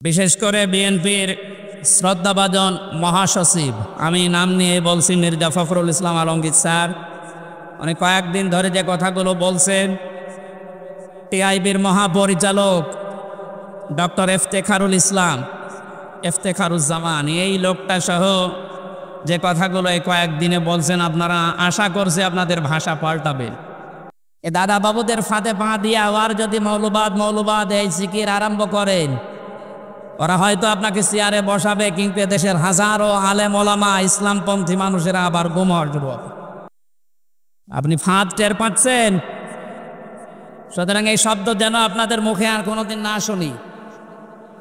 বিশেষ করে বিএনপির শ্রদ্ধাভাজন মহাসচিব, আমি নাম নিয়ে বলছি, মির্জা ফখরুল ইসলাম আলমগীর স্যার, উনি কয়েকদিন ধরে যে কথাগুলো বলছেন, টিআইবির মহাপরিচালক ডক্টর ইফতেখারুজ্জামান, এই লোকটা সহ যে কথাগুলো এই কয়েকদিনে বলছেন, আপনারা আশা করছে আপনাদের ভাষা পাল্টাবেন। এ দাদা বাবুদের ফাঁদে পা দিয়ে আবার যদি মৌলবাদ এই জিকির আরম্ভ করেন, ওরা হয়তো আপনাকে চেয়ারে বসাবে, কিন্তু দেশের হাজারো আলেম ওলামা ইসলামপন্থী মানুষেরা আবার গুমর শুরু হবে। আপনি ফাঁদ টের পাচ্ছেন? সুতরাং এই শব্দ যেন আপনাদের মুখে আর কোনোদিন না শুনি।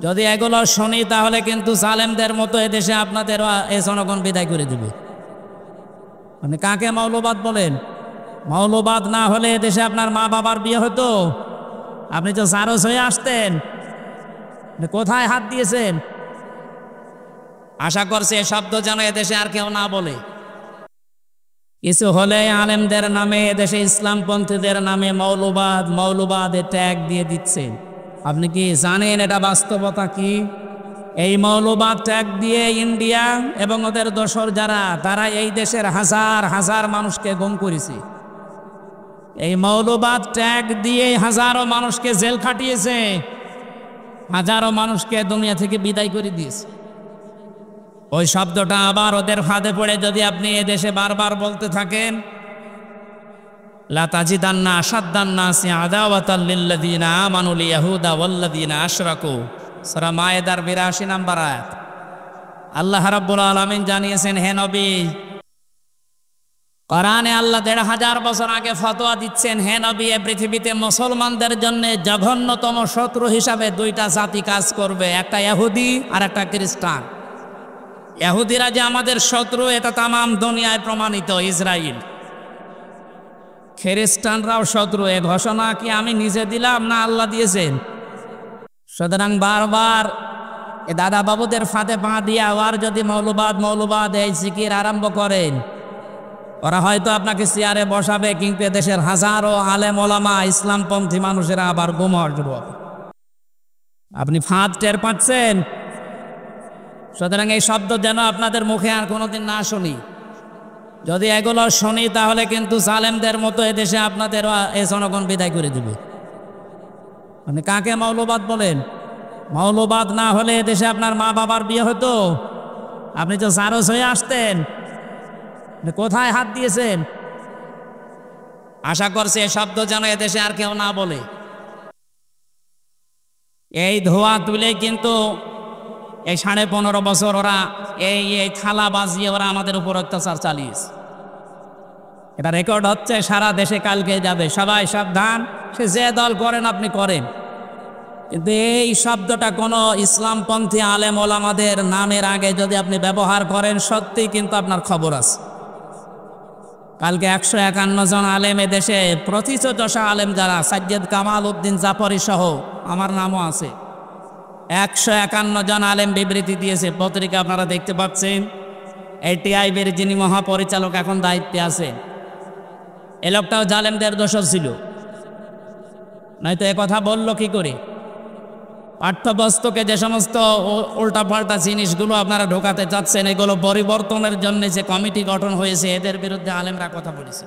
যদি এগুলো শুনি তাহলে কিন্তু জালেমদের মতো এদেশে আপনাদের এই জনগণ বিদায় করে দিবে। মানে কাকে মৌলবাদ বলেন? মৌলবাদ না হলে এদেশে আপনার মা বাবার বিয়ে হতো? আপনি তো জারজ হয়ে আসতেন, কোথায় হাত দিয়েছেন? আশা করছি এই শব্দ যেন এদেশে আর কেউ না বলে। কিছু হলে আলেমদের নামে, এদেশে ইসলামপন্থীদের নামে মৌলবাদে ট্যাগ দিয়ে দিচ্ছেন। আপনি কি জানেন এটা বাস্তবতা কি? এই মৌলবাদ ট্যাগ দিয়ে ইন্ডিয়া এবং ওদের দোসর যারা, তারা এই দেশের হাজার হাজার মানুষকে গুম করেছে। এই মৌলবাদ ট্যাগ দিয়ে হাজারো মানুষকে জেল খাটিয়েছে, হাজারো মানুষকে দুনিয়া থেকে বিদায় করে দিয়েছে। ওই শব্দটা আবার ওদের ফাঁদে পড়ে যদি আপনি এদেশে বারবার বলতে থাকেন, লা তাজিদান্না আশাদ্দান্নাসি আদাওয়াতাল লিল্লাযীনা আমানুল ইয়াহুদা ওয়াল্লাযীনা আশরাকু, সূরা মায়েদার ৮২ নম্বর আয়াত। আল্লাহ রাব্বুল আলামিন জানিয়েছেন, হে নবী, কোরআনে আল্লাহ ১৫০০ বছর আগে ফতোয়া দিচ্ছেন, হে নবী, এই পৃথিবীতে মুসলমানদের জন্য জঘন্যতম শত্রু হিসাবে দুইটা জাতি কাজ করবে, একটা ইহুদি আর একটা খ্রিস্টান। ইহুদিরা যে আমাদের শত্রু এটা তামাম দুনিয়ায় প্রমাণিত, ইসরায়েল। খ্রিস্টানরাও শত্রু। এ ঘোষণা কি আমি নিজে দিলাম না আল্লাহ দিয়েছেন? সুতরাং বারবার এ দাদা বাবুদের ফাঁদে পা দিয়ে আবার যদি মৌলবাদ এই জিকির আরম্ভ করেন, ওরা হয়তো আপনাকে চেয়ারে বসাবে, কিন্তু দেশের হাজারো আলেম ওলামা ইসলামপন্থী মানুষেরা আবার গুমর শুরু হবে। আপনি ফাঁদ টের পাচ্ছেন? সুতরাং এই শব্দ যেন আপনাদের মুখে আর কোনোদিন না শুনি। যদি এগুলো শুনি তাহলে কিন্তু জালেমদের মতো এদেশে আপনাদের এই জনগণ বিদায় করে দিবে। মানে কাকে মৌলবাদ বলেন? মৌলবাদ না হলে এদেশে আপনার মা বাবার বিয়ে হতো? আপনি তো জারজ হয়ে আসতেন, কোথায় হাত দিয়েছেন? আশা করছি এই শব্দ যেন এদেশে আর কেউ না বলে। এই ধোয়া তুলে কিন্তু এই ১৫.৫ বছর ওরা এই থালা বাজিয়ে ওরা আমাদের উপর অত্যাচার চালিয়েছে। এটা রেকর্ড হচ্ছে, সারা দেশে কালকে যাবে। সবাই সাবধান, সে যে দল করেন আপনি করেন, কিন্তু এই শব্দটা কোনো ইসলামপন্থী আলেম ওলামাদের নামের আগে যদি আপনি ব্যবহার করেন, সত্যি কিন্তু আপনার খবর আছে। কালকে ১৫১ জন আলেম এদেশে, প্রথিতযশা আলেম যারা, সাজ্জেদ কামাল উদ্দিন জাফরি সহ আমার নামও আছে, ১৫১ জন আলেম বিবৃতি দিয়েছে, পত্রিকা আপনারা দেখতে পাচ্ছেন। এই টিআইবির যিনি মহাপরিচালক এখন দায়িত্বে আছেন, এ লোকটাও জালেমদের দোষর ছিল, নয়তো এ কথা বলল কি করে? পাঠ্যপুস্তকে যে সমস্ত উল্টাপাল্টা জিনিসগুলো আপনারা ঢোকাতে চাচ্ছেন, এগুলো পরিবর্তনের জন্য যে কমিটি গঠন হয়েছে, এদের বিরুদ্ধে আলেমরা কথা বলেছে।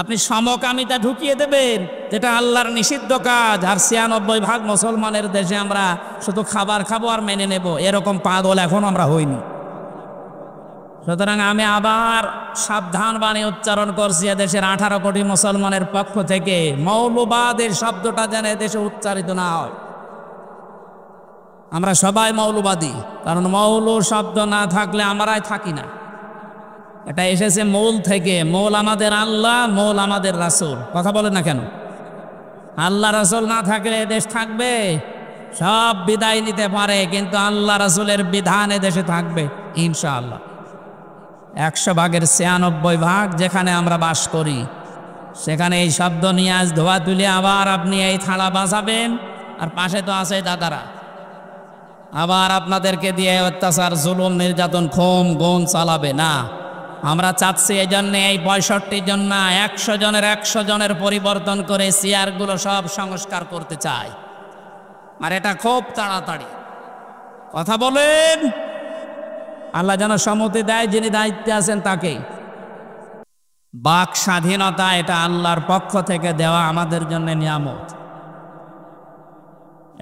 আপনি সমকামিতা ঢুকিয়ে দেবেন, যেটা আল্লাহর নিষিদ্ধ কাজ, আর ৯৬% মুসলমানের দেশে আমরা শুধু খাবার খাবো আর মেনে নেব, এরকম পাগল এখন আমরা হইনি। সুতরাং আমি আবার সাবধান বাণী উচ্চারণ করছি এদেশের ১৮ কোটি মুসলমানের পক্ষ থেকে, মৌলবাদের শব্দটা যেন এদেশে উচ্চারিত না হয়। আমরা সবাই মৌলবাদী, কারণ মৌল শব্দ না থাকলে আমরাই থাকি না। এটা এসেছে মৌল থেকে। মৌল আমাদের আল্লাহ, মৌল আমাদের রাসূল। কথা বলেন না কেন? আল্লাহ রাসূল না থাকলে এদেশ থাকবে? সব বিদায় নিতে পারে, কিন্তু আল্লাহ রাসূলের বিধান এদেশে থাকবে ইনশাআল্লাহ। ১০০ ভাগের ৯৬ যেখানে আমরা বাস করি, সেখানে এই শব্দ নিয়ে আজ ধোয়া তুলে আবার আপনি এই থালা বাজাবেন, আর পাশে তো আছে দাদারা, আবার আপনাদেরকে দিয়ে অত্যাচার, জুলুম, নির্যাতন, খুন গুম চালাবে না। আমরা চাচ্ছি এই জন্য এই ৬৫ জন না, ১০০ জনের ১০০ জনের পরিবর্তন করে চেয়ারগুলো সব সংস্কার করতে চাই, আর এটা খুব তাড়াতাড়ি। কথা বলেন। আল্লাহ যেন সম্মতি দেয় যিনি দায়িত্বে আছেন তাকে। বাক স্বাধীনতা এটা আল্লাহর পক্ষ থেকে দেওয়া আমাদের জন্য নিয়ামত।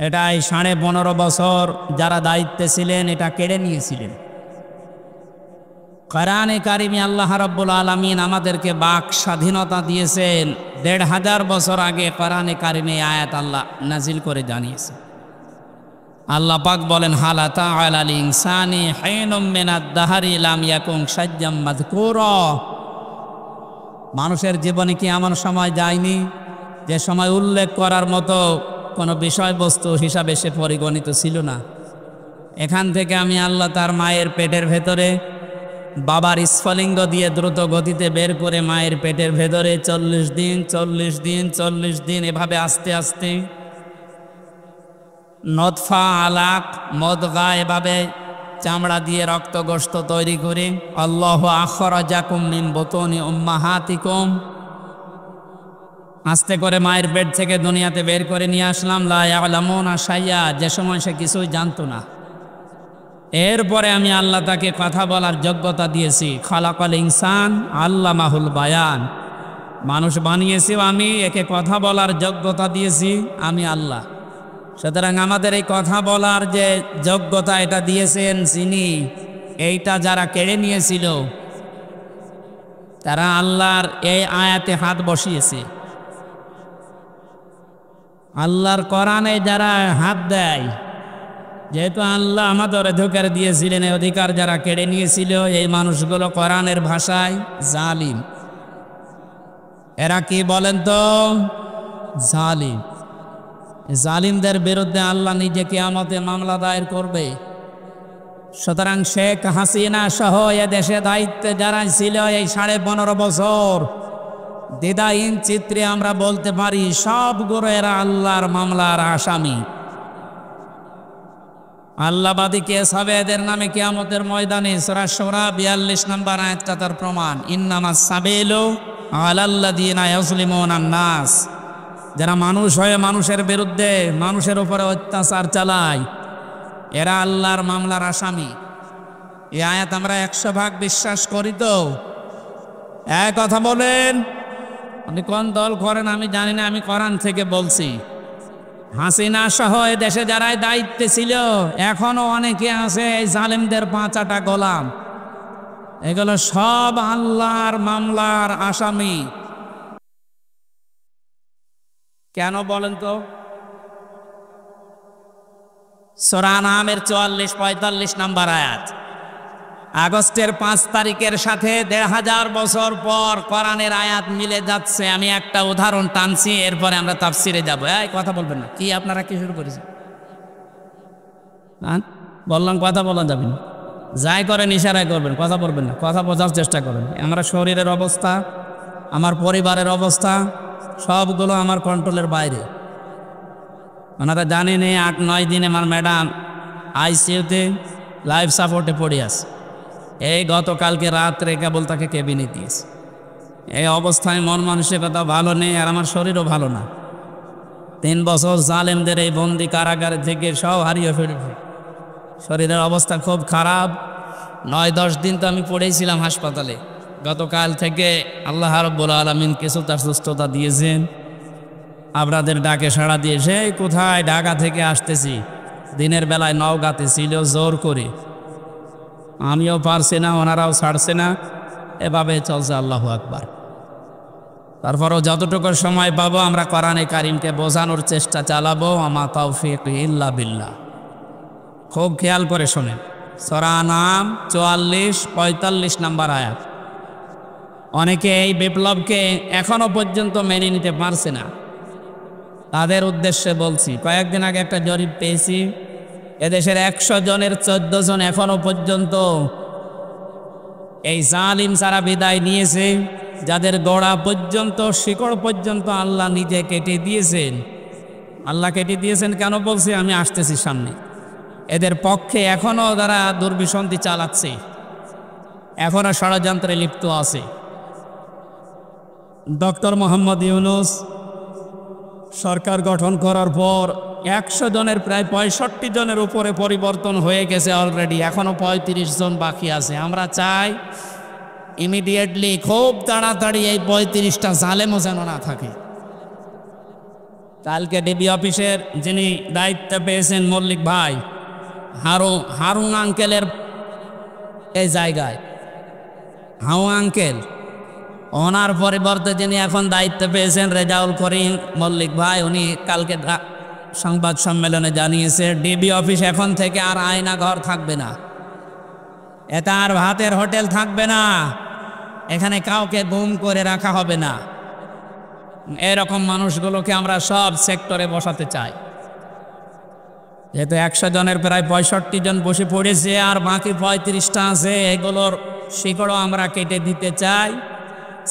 এটাই 15.5 বছর যারা দায়িত্বে ছিলেন এটা কেড়ে নিয়েছিলেন। কোরআনে কারিমে আল্লাহ রাব্বুল আলামিন আমাদেরকে বাক স্বাধীনতা দিয়েছেন। 1500 বছর আগে কোরআনে কারিমে আয়াত আল্লাহ নাজিল করে জানিয়েছে। আল্লাহ পাক বলেন, হাল আতা আলাল ইনসানি হিনুম মিনাদ দাহরি লাম ইয়াকুন শাইয়্যাম মাযকুরা। মানুষের জীবনে কি এমন সময় যায়নি যে সময় উল্লেখ করার মতো কোনো বিষয়বস্তু হিসাবে সে পরিগণিত ছিল না? এখান থেকে আমি আল্লাহ তার মায়ের পেটের ভেতরে বাবার স্ফলিঙ্গ দিয়ে দ্রুত গতিতে বের করে মায়ের পেটের ভেতরে 40 দিন 40 দিন 40 দিন এভাবে আস্তে আস্তে নতফা, আলাক, মদগা এভাবে চামড়া দিয়ে রক্ত গোশত তৈরি করে আল্লাহু আখরাজাকুম মিন বুতুনি উম্মাহাতিকুম আস্তে করে মায়ের পেট থেকে দুনিয়াতে বের করে নিয়ে আসলাম। লা ইয়ালামুনা শাইয়া, যে সময় সে কিছুই জানতো না। এরপরে আমি আল্লাহ তাকে কথা বলার যোগ্যতা দিয়েছি। খালাকাল ইনসান আল্লামাহুল বায়ান, মানুষ বানিয়েছি আমি, একে কথা বলার যোগ্যতা দিয়েছি আমি আল্লাহ। সুতরাং আমাদের এই কথা বলার যে যোগ্যতা এটা দিয়েছেন যিনি, এইটা যারা কেড়ে নিয়েছিল তারা আল্লাহর এই আয়াতে হাত বসিয়েছে। আল্লাহর কোরআনে যারা হাত দেয়, যেহেতু আল্লাহ আমাদের অধিকার দিয়েছিলেন, এই অধিকার যারা কেড়ে নিয়েছিল এই মানুষগুলো কোরআনের ভাষায় জালিম। এরা কি বলেন তো? জালিম। জালিমদের বিরুদ্ধে আল্লাহ নিজে কিয়ামতে মামলা দায়ের করবে। সুতরাং শেখ হাসিনা সহ এ দেশে দায়িত্বে যারা ছিল এই 15.5 বছর, দ্বিধাহীন চিত্রে আমরা বলতে পারি সবগুলো এরা আল্লাহর মামলার আসামি। আল্লাহবাদী কেস হবে এদের নামে কিয়ামতের ময়দানে। সূরা শুরা 42 নম্বর আয়াতটা তার প্রমাণ। ইন্নামাস সাবিলু আলাল্লাযিনা ইয়াজলিমুনান নাস, যারা মানুষ হয়ে মানুষের বিরুদ্ধে মানুষের উপরে অত্যাচার চালায় এরা আল্লাহর মামলার আসামি। এই আয়াত আমরা 100% বিশ্বাস করি তো? এক কথা বলেন, আপনি কোন দল করেন আমি জানি না, আমি কোরআন থেকে বলছি। হাসিনা সহ এ দেশে যারাই দায়িত্বে ছিল এখনো অনেকে আছে এই জালেমদের 5 গোলাম। এগুলো সব আল্লাহর মামলার আসামি। কেন বলেন তো? সূরা আনআমের 44-45 নম্বর আয়াত। আগস্টের 5 তারিখের সাথে 1500 বছর পর কোরআনের আয়াত মিলে যাচ্ছে। আমি একটা উদাহরণ টানছি, এরপরে আমরা তাফসিরে যাব। এই কথা বলবেন না, কি আপনারা কি শুরু করেছেন? বললাম কথা বলা যাবে না, যাই করেন ইশারায় করবেন, কথা বলবেন না, কথা বোঝার চেষ্টা করেন। আমার শরীরের অবস্থা, আমার পরিবারের অবস্থা সবগুলো আমার কন্ট্রোলের বাইরে। ওনারা জানেন 8-9 দিন আমার ম্যাডাম আইসিইউতে লাইফ সাপোর্টে পড়ে আছে। এই গতকালকে রাত্রে কেবল তাকে কেবিনে দিয়েছে। এই অবস্থায় মন মানসিকতা ভালো নেই, আর আমার শরীরও ভালো না। 3 বছর জালেমদের এই বন্দি কারাগার থেকে সব হারিয়ে ফেলেছে। শরীরের অবস্থা খুব খারাপ। 9-10 দিন তো আমি পড়েছিলাম হাসপাতালে। গতকাল থেকে আল্লাহ রাব্বুল আলামিন কিছু তার সুস্থতা দিয়েছেন। আপনাদের ডাকে সাড়া দিয়েছে। কোথায়? ঢাকা থেকে আসতেছি, দিনের বেলায় নওগাঁতে ছিল জোর করে। আমিও পারছি না, ওনারাও ছাড়ছে না, এভাবে চলছে। আল্লাহু আকবার। তারপরও যতটুকু সময় পাবো আমরা কোরআনে কারিমকে বোঝানোর চেষ্টা চালাবো। আমা তাওফীক ইল্লা বিল্লাহ। খুব খেয়াল করে শোনেন। সূরা আনআম 44-45 নম্বর আয়াত। অনেকে এই বিপ্লবকে এখনো পর্যন্ত মেনে নিতে পারছে না। তাদের উদ্দেশ্যে বলছি, কয়েকদিন আগে একটা জরিপ পেয়েছি, এদেশের 100 জনের 14 জন এখনো পর্যন্ত এই জালিম ছাড়া বিদায় নিয়েছে, যাদের গোড়া পর্যন্ত শিকড় পর্যন্ত আল্লাহ নিজে কেটে দিয়েছেন। আল্লাহ কেটে দিয়েছেন কেন বলছি, আমি আসতেছি সামনে। এদের পক্ষে এখনো যারা দুর্বিসন্ধি চালাচ্ছে, এখনো ষড়যন্ত্রে লিপ্ত আছে। ডক্টর মোহাম্মদ ইউনূস সরকার গঠন করার পর 100 জনের প্রায় 65 জনের উপরে পরিবর্তন হয়ে গেছে অলরেডি, এখনো 35 জন বাকি আছে। আমরা চাই ইমিডিয়েটলি খুব তাড়াতাড়ি এই 35টা জালেমও যেন না থাকে। কালকে ডিবি অফিসের যিনি দায়িত্ব পেয়েছেন মল্লিক ভাই, হারুন আঙ্কেলের এই জায়গায় হাউ আঙ্কেল, ওনার পরিবর্তে যিনি এখন দায়িত্ব পেয়েছেন রেজাউল করিম মল্লিক ভাই, উনি কালকে সংবাদ সম্মেলনে জানিয়েছে ডিবি অফিস এখন থেকে আর আয়না ঘর থাকবে না, এটা আর ভাতের হোটেল থাকবে না, এখানে কাউকে গুম করে রাখা হবে না। এরকম মানুষগুলোকে আমরা সব সেক্টরে বসাতে চাই। যেহেতু 100 জনের প্রায় 65 জন বসে পড়েছে আর বাকি 35টা আছে, এগুলোর শিকড়ও আমরা কেটে দিতে চাই।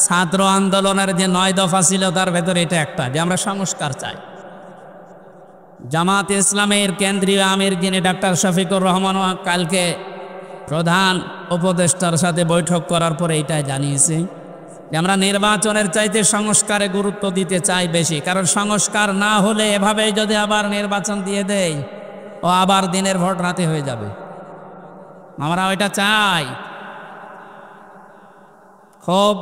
ছাত্র আন্দোলনের যে 9 দফা ছিল তার ভেতরে এটা একটা, যে আমরা সংস্কার চাই। জামাত ইসলামের কেন্দ্রীয় আমির যিনি ডাক্তার শফিকুর রহমান কালকে প্রধান উপদেষ্টার সাথে বৈঠক করার পরে এটাই জানিয়েছে যে আমরা নির্বাচনের চাইতে সংস্কারে গুরুত্ব দিতে চাই বেশি, কারণ সংস্কার না হলে এভাবেই যদি আবার নির্বাচন দিয়ে দেয় ও আবার দিনের ভোট রাতে হয়ে যাবে। আমরা ওইটা চাই। খুব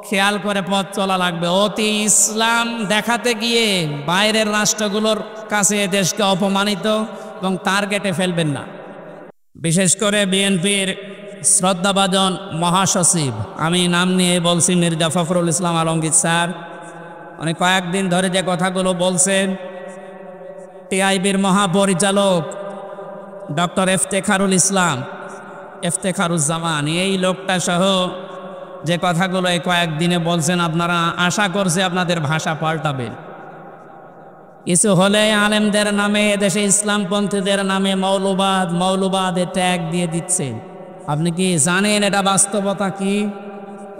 খেয়াল করে পথ চলা লাগবে। অতি ইসলাম দেখাতে গিয়ে বাইরের রাষ্ট্রগুলোর কাছে দেশকে অপমানিত এবং টার্গেটে ফেলবেন না। বিশেষ করে বিএনপির শ্রদ্ধাভাজন মহাসচিব, আমি নাম নিয়ে বলছি, মির্জা ফখরুল ইসলাম আলমগীর স্যার, উনি কয়েকদিন ধরে যে কথাগুলো বলছেন, টিআইবির মহাপরিচালক ডক্টর ইফতেখারুজ্জামান, এই লোকটা সহ যে কথাগুলো এই কয়েকদিনে বলছেন, আপনারা আশা করছে আপনাদের ভাষা পাল্টাবেন। কিছু হলে আলেমদের নামে, এদেশে ইসলামপন্থীদের নামে মৌলবাদে ট্যাগ দিয়ে দিচ্ছে। আপনি কি জানেন এটা বাস্তবতা কি?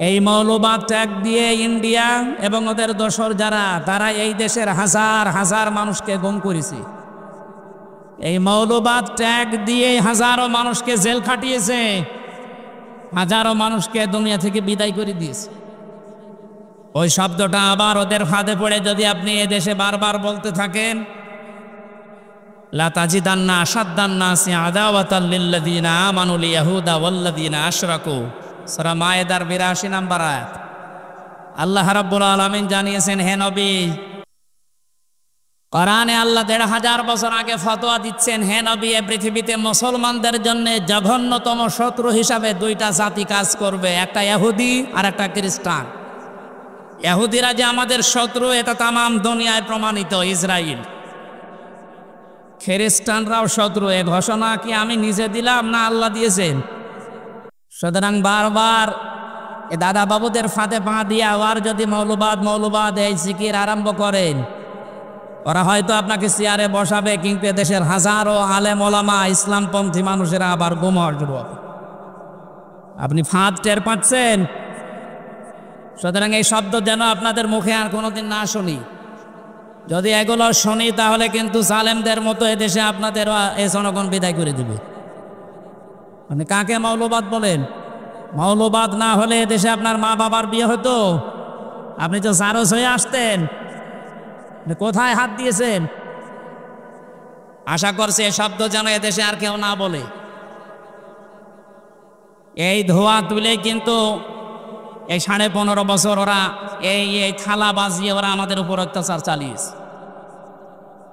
এই মৌলবাদ ট্যাগ দিয়ে ইন্ডিয়া এবং ওদের দোসর যারা, তারা এই দেশের হাজার হাজার মানুষকে গুম করেছে। এই মৌলবাদ ট্যাগ দিয়ে হাজারো মানুষকে জেল খাটিয়েছে, হাজারো মানুষকে দুনিয়া থেকে বিদায় করে দিয়েছে। ওই শব্দটা আবার ওদের ফাঁদে পড়ে যদি আপনি এদেশে বারবার বলতে থাকেন, লা তাজিদান্না আশাদ্দান্নাসি আদাওয়াতাল লিল্লাযিনা আমানুল ইয়াহুদা ওয়াল্লাযিনা আশরাকু, সূরা মায়েদার 82 নম্বর আয়াত। আল্লাহ রাব্বুল আলামিন জানিয়েছেন, হে নবী, কোরআনে আল্লাহ 1500 বছর আগে ফতোয়া দিচ্ছেন, হে নবী, এই পৃথিবীতে মুসলমানদের জন্য জঘন্যতম শত্রু হিসাবে 2টা জাতি কাজ করবে, একটা ইহুদি আর একটা খ্রিস্টান। ইহুদিরা যে আমাদের শত্রু এটা তামাম দুনিয়ায় প্রমাণিত, ইসরায়েল। খ্রিস্টানরাও শত্রু। এ ঘোষণা কি আমি নিজে দিলাম না আল্লাহ দিয়েছেন? সুতরাং বারবার এ দাদা বাবুদের ফাঁদে পা দিয়ে আবার যদি মৌলবাদ এই জিকির আরম্ভ করেন, ওরা হয়তো আপনাকে চেয়ারে বসাবে, কিন্তু দেশের হাজারো আলেম ওলামা ইসলামপন্থী মানুষেরা আবার গুম হওয়ার শুরু হবে। আপনি ফাঁদ টের পাচ্ছেন? সুতরাং এই শব্দ যেন আপনাদের মুখে আর কোনোদিন না শুনি। যদি এগুলো শুনি তাহলে কিন্তু জালেমদের মতো এদেশে আপনাদের এই জনগণ বিদায় করে দিবে। আপনি কাকে মৌলবাদ বলেন? মৌলবাদ না হলে এদেশে আপনার মা বাবার বিয়ে হতো? আপনি তো জারজ হয়ে আসতেন। কোথায় হাত দিয়েছেন? আশা করছি এই শব্দ যেন এদেশে আর কেউ না বলে। এই ধোয়া তুলে কিন্তু এই 15.5 বছর ওরা এই থালা বাজিয়ে ওরা আমাদের উপর অত্যাচার চালিয়েছে।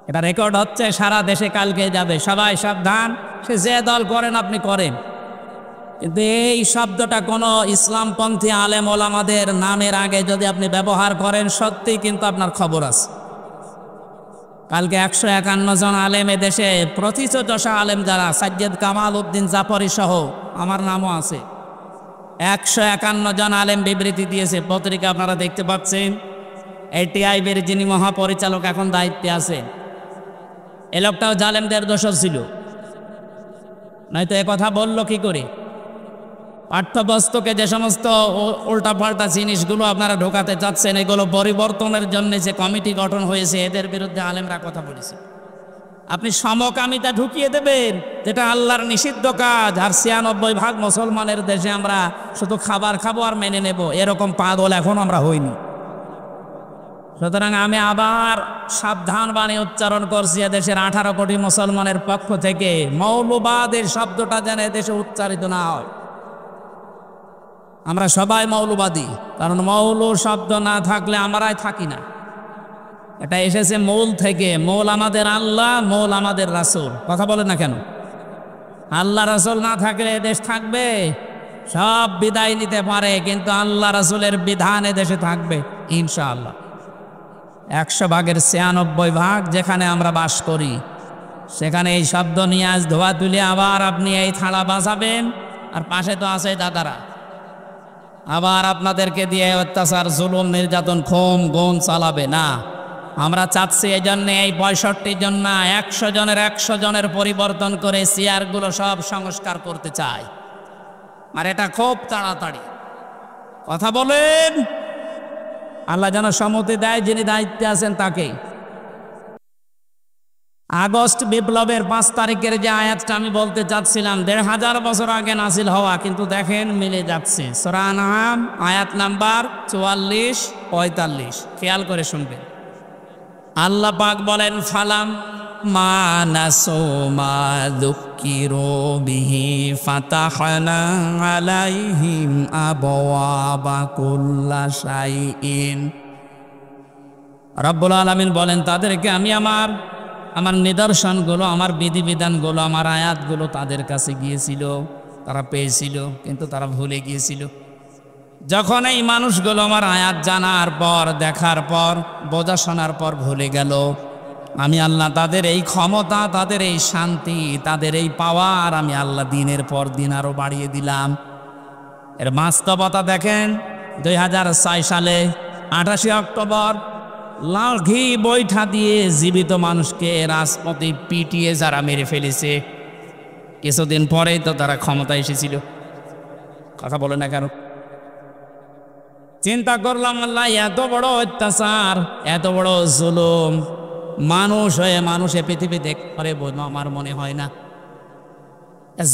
এটা রেকর্ড হচ্ছে, সারা দেশে কালকে যাবে। সবাই সাবধান, সে যে দল করেন আপনি করেন, কিন্তু এই শব্দটা কোনো ইসলামপন্থী আলেম ওলামাদের নামের আগে যদি আপনি ব্যবহার করেন, সত্যি কিন্তু আপনার খবর আছে। কালকে 151 জন আলেম এদেশে প্রতিষ্ঠিত আলেম যারা, সাজ্জাদ কামাল উদ্দিন জাফরি সহ আমার নামও আছে, 151 জন আলেম বিবৃতি দিয়েছে, পত্রিকা আপনারা দেখতে পাচ্ছেন। এই টিআইবির যিনি মহাপরিচালক এখন দায়িত্বে আছেন, এ লোকটাও জালেমদের দোষর ছিল, নয়তো এ কথা বললো কি করে? পাঠ্যপুস্তকে যে সমস্ত উল্টাপাল্টা জিনিসগুলো আপনারা ঢোকাতে চাচ্ছেন, এগুলো পরিবর্তনের জন্য যে কমিটি গঠন হয়েছে, এদের বিরুদ্ধে আলেমরা কথা বলেছে। আপনি সমকামিতা ঢুকিয়ে দেবেন, যেটা আল্লাহর নিষিদ্ধ কাজ, আর 96% মুসলমানের দেশে আমরা শুধু খাবার খাবো আর মেনে নেব, এরকম পাগল এখন আমরা হইনি। সুতরাং আমি আবার সাবধান বাণী উচ্চারণ করছি এদেশের 18 কোটি মুসলমানের পক্ষ থেকে, মৌলবাদের শব্দটা যেন এদেশে উচ্চারিত না হয়। আমরা সবাই মৌলবাদী, কারণ মৌল শব্দ না থাকলে আমরাই থাকি না। এটা এসেছে মৌল থেকে। মৌল আমাদের আল্লাহ, মৌল আমাদের রাসূল। কথা বলে না কেন? আল্লাহ রাসূল না থাকলে এদেশ থাকবে? সব বিদায় নিতে পারে, কিন্তু আল্লাহ রাসূলের বিধান এদেশে থাকবে ইনশাআল্লাহ। 100 ভাগের 96 ভাগ যেখানে আমরা বাস করি, সেখানে এই শব্দ নিয়ে আজ ধোয়া তুলে আবার আপনি এই থালা বাজাবেন, আর পাশে তো আছে দাদারা, আবার আপনাদেরকে দিয়ে অত্যাচার, জুলুম, নির্যাতন, খুন গুম চালাবে না। আমরা চাচ্ছি এই জন্যে, এই 65 জন না, 100 জনের 100 জনের পরিবর্তন করে চেয়ারগুলো সব সংস্কার করতে চাই, আর এটা খুব তাড়াতাড়ি। কথা বলেন, আল্লাহ যেন সম্মতি দেয়, যিনি দায়িত্বে আছেন তাকে। আগস্ট বিপ্লবের 5 তারিখের যে আয়াতটা আমি বলতে চাচ্ছিলাম, 1500 বছর আগে নাজিল হওয়া, কিন্তু দেখেন মিলে যাচ্ছে। সূরা আনআম আয়াত নাম্বার 44-45, খেয়াল করে শুনবেন। আল্লাহ পাক বলেন, ফালাম মা নাসু মা যুকিরু বিহি ফাতাহনা আলাইহিম আবওয়াবা কুল্লা শাইইন। রব্বুল আলামিন বলেন, তাদেরকে আমি আমার নিদর্শনগুলো, আমার বিধিবিধানগুলো, আমার আয়াতগুলো তাদের কাছে গিয়েছিল, তারা পেয়েছিল, কিন্তু তারা ভুলে গিয়েছিল। যখন এই মানুষগুলো আমার আয়াত জানার পর, দেখার পর, বোঝা শোনার পর ভুলে গেল, আমি আল্লাহ তাদের এই ক্ষমতা, তাদের এই শান্তি, তাদের এই পাওয়ার আমি আল্লাহ দিনের পর দিন আরো বাড়িয়ে দিলাম। এর বাস্তবতা দেখেন, 2006 সালে 28 অক্টোবর লাঠি বৈঠা দিয়ে জীবিত মানুষকে রাজপথে পিটিয়ে যারা মেরে ফেলেছে, কিছুদিন পরেই তো তারা ক্ষমতায় এসেছিল। কথা বলে না কেন? চিন্তা করলাম, আল্লাহ এত বড় অত্যাচার, এত বড় জুলুম মানুষ হয়ে মানুষে পৃথিবীতে করে বলে আমার মনে হয় না।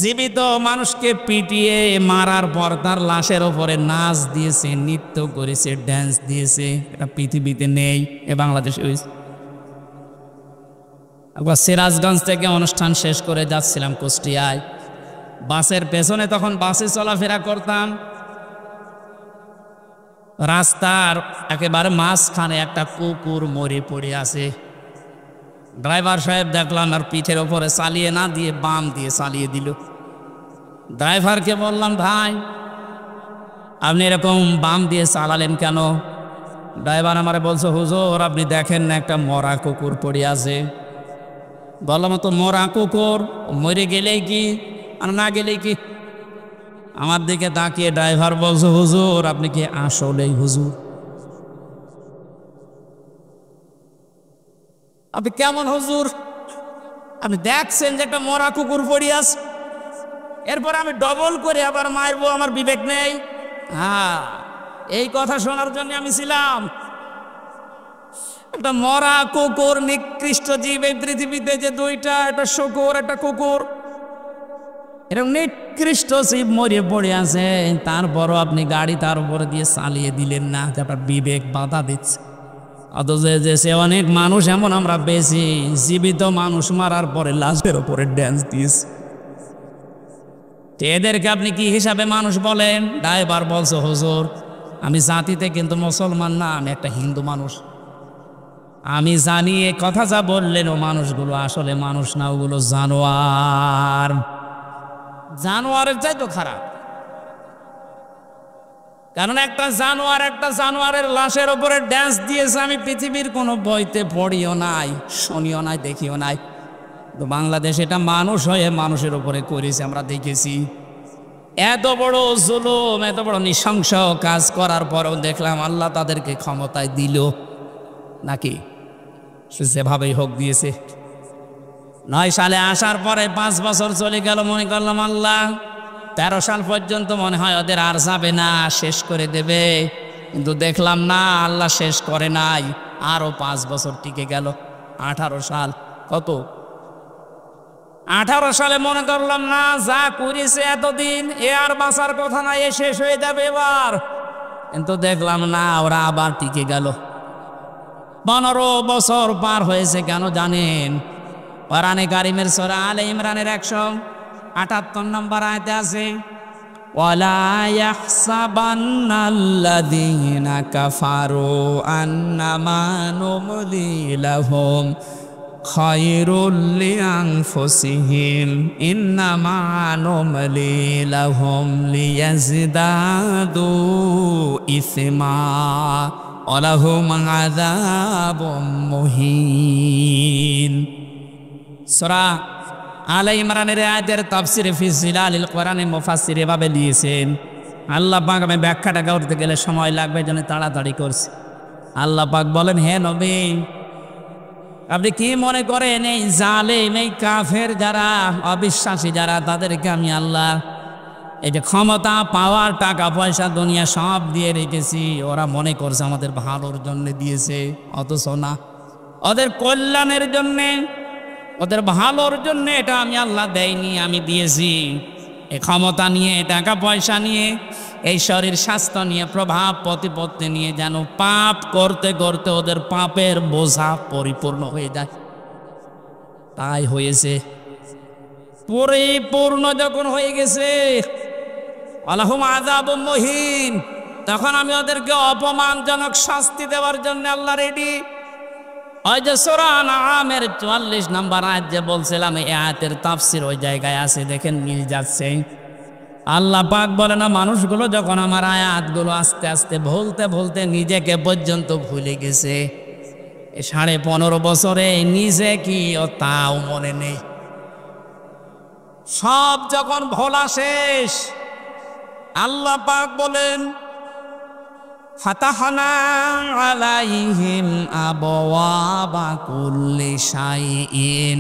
জীবিত মানুষকে পিটিয়ে মারার পর তার লাশের ওপরে নাচ দিয়েছে, নৃত্য করেছে, ড্যান্স দিয়েছে, এটা পৃথিবীতে নেই, এ বাংলাদেশে হয়েছে। একবার সিরাজগঞ্জ থেকে অনুষ্ঠান শেষ করে যাচ্ছিলাম কুষ্টিয়ায়, বাসের পেছনে, তখন বাসে চলাফেরা করতাম, রাস্তার একেবারে মাঝখানে একটা কুকুর মরে পড়ে আছে। ড্রাইভার সাহেব দেখলাম আর পিঠের ওপরে চালিয়ে না দিয়ে বাম দিয়ে চালিয়ে দিল। ড্রাইভারকে বললাম, ভাই আপনি এরকম বাম দিয়ে চালালেন কেন? ড্রাইভার আমারে বলছে, হুজুর আপনি দেখেন না একটা মরা কুকুর পড়ে আছে। বললাম, তো মরা কুকুর মরে গেলেই কি আর না গেলেই কি? আমার দিকে তাকিয়ে ড্রাইভার বলছে, হুজুর আপনি কি আসলেই হুজুর? আপনি কেমন হুজুর? আপনি দেখছেন যে একটা মরা কুকুর পড়ে আছে, এরপর আমি ডবল করে আবার মারবো, আমার বিবেক নেই? হ্যাঁ, এই কথা শোনার জন্য আমি ছিলাম। একটা মরা কুকুর, নিকৃষ্ট জীব এই পৃথিবীতে যে দুইটা, একটা শুকুর, একটা কুকুর, এরকম নিকৃষ্ট জীব মরে পড়ে আছে, তারপরও আপনি গাড়ি তার উপরে দিয়ে চালিয়ে দিলেন না, আপনার বিবেক বাধা দিচ্ছে। অথচ যে অনেক মানুষ এমন আমরা বেশি, জীবিত মানুষ মারার পরে লাশের ওপরে ড্যান্স দিয়েছে। এদেরকে আপনি কি হিসাবে মানুষ বলেন? ড্রাইভার বলছে, হুজুর আমি জাতিতে কিন্তু মুসলমান না, আমি একটা হিন্দু মানুষ। আমি জানি এ কথা যা বললেন, ও মানুষগুলো আসলে মানুষ না, ওগুলো জানোয়ার, জানোয়ারের চাই তো খারাপ। কারণ একটা জানোয়ারের লাশের ওপরে ড্যান্স দিয়েছে, আমি পৃথিবীর কোনো বইতে পড়িও নাই, শুনিও নাই, দেখিও নাই। তো বাংলাদেশ এটা মানুষ হয়ে মানুষের উপরে করেছে, আমরা দেখেছি। এত বড় জুলুম, এত বড় নৃশংস কাজ করার পরেও দেখলাম আল্লাহ তাদেরকে ক্ষমতায় দিল নাকি? যেভাবেই হোক দিয়েছে। 9 সালে আসার পরে 5 বছর চলে গেল, মনে করলাম আল্লাহ 13 সাল পর্যন্ত মনে হয় ওদের আর যাবে না, শেষ করে দেবে। কিন্তু দেখলাম না, আল্লাহ শেষ করে নাই, আরো 5 বছর টিকে গেল। 18 সাল, কত 18 সালে মনে করলাম না, যা করেছে এতদিন এ আর বাঁচার কথা না, এ শেষ হয়ে যাবে এবার। কিন্তু দেখলাম না, ওরা আবার টিকে গেল। 15 বছর পার হয়েছে কেন জানেন? কোরআনে কারিমের সূরা আলে ইমরানের 178 নম্বর আয়াতে আছে, ওয়ালা ইয়াহসাবান্নাল্লাযীনা কাফারু আন্নামা নুমলি লাহুম খায়রুল লিআনফুসিহিম ইন্নামা নুমলি লাহুম লিয়াজদাদু ইসমা ওয়ালাহুম আযাবুম মুহিন। সূরা আলে ইমরানের আয়াতের তাফসীরে ফি জিলালিল কোরআনে মুফাসসির এভাবে দিয়েছেন, আল্লাহ পাক, আমি ব্যাখ্যাটা করতে গেলে সময় লাগবে জন্য তাড়াতাড়ি করছি। আল্লাহ পাক বলেন, হে নবী, আপনি কি মনে করেন এই জালেম, এই কাফের যারা, অবিশ্বাসী যারা, তাদেরকে আমি আল্লাহ এই যে ক্ষমতা, পাওয়ার, টাকা পয়সা, দুনিয়া সব দিয়ে রেখেছি, ওরা মনে করছে আমাদের ভালোর জন্য দিয়েছে, অথচ না, ওদের কল্যাণের জন্যে, ওদের ভালোর জন্য এটা আমি আল্লাহ দেয়নি, আমি দিয়েছি। এই ক্ষমতা নিয়ে, টাকা পয়সা নিয়ে, এই শরীর স্বাস্থ্য নিয়ে, প্রভাব প্রতিপত্তি নিয়ে যেন পাপ করতে করতে ওদের পাপের বোঝা পরিপূর্ণ হয়ে যায়। তাই হয়েছে, পরিপূর্ণ যখন হয়ে গেছে, আলাহুম আযাবুম মুহিন, তখন আমি ওদেরকে অপমানজনক শাস্তি দেওয়ার জন্য আল্লাহ রেডি। ওই যে সূরা আনআমের 44 নম্বর আয়াত যে বলছিলাম, এই আয়াতের তাফসীর ওই জায়গায় আছে, দেখেন মিল যাচ্ছে। আল্লাহ পাক বলে না, মানুষগুলো যখন আমার আয়াতগুলো আস্তে আস্তে বলতে বলতে নিজেকে পর্যন্ত ভুলে গেছে, 15.5 বছরে নিজে কি ও তাও মনে নেই। সব যখন ভোলা শেষ, আল্লাহ পাক বলেন, ফাতাহনা আলাইহিম আবওয়াবা কুল্লি শাইইন,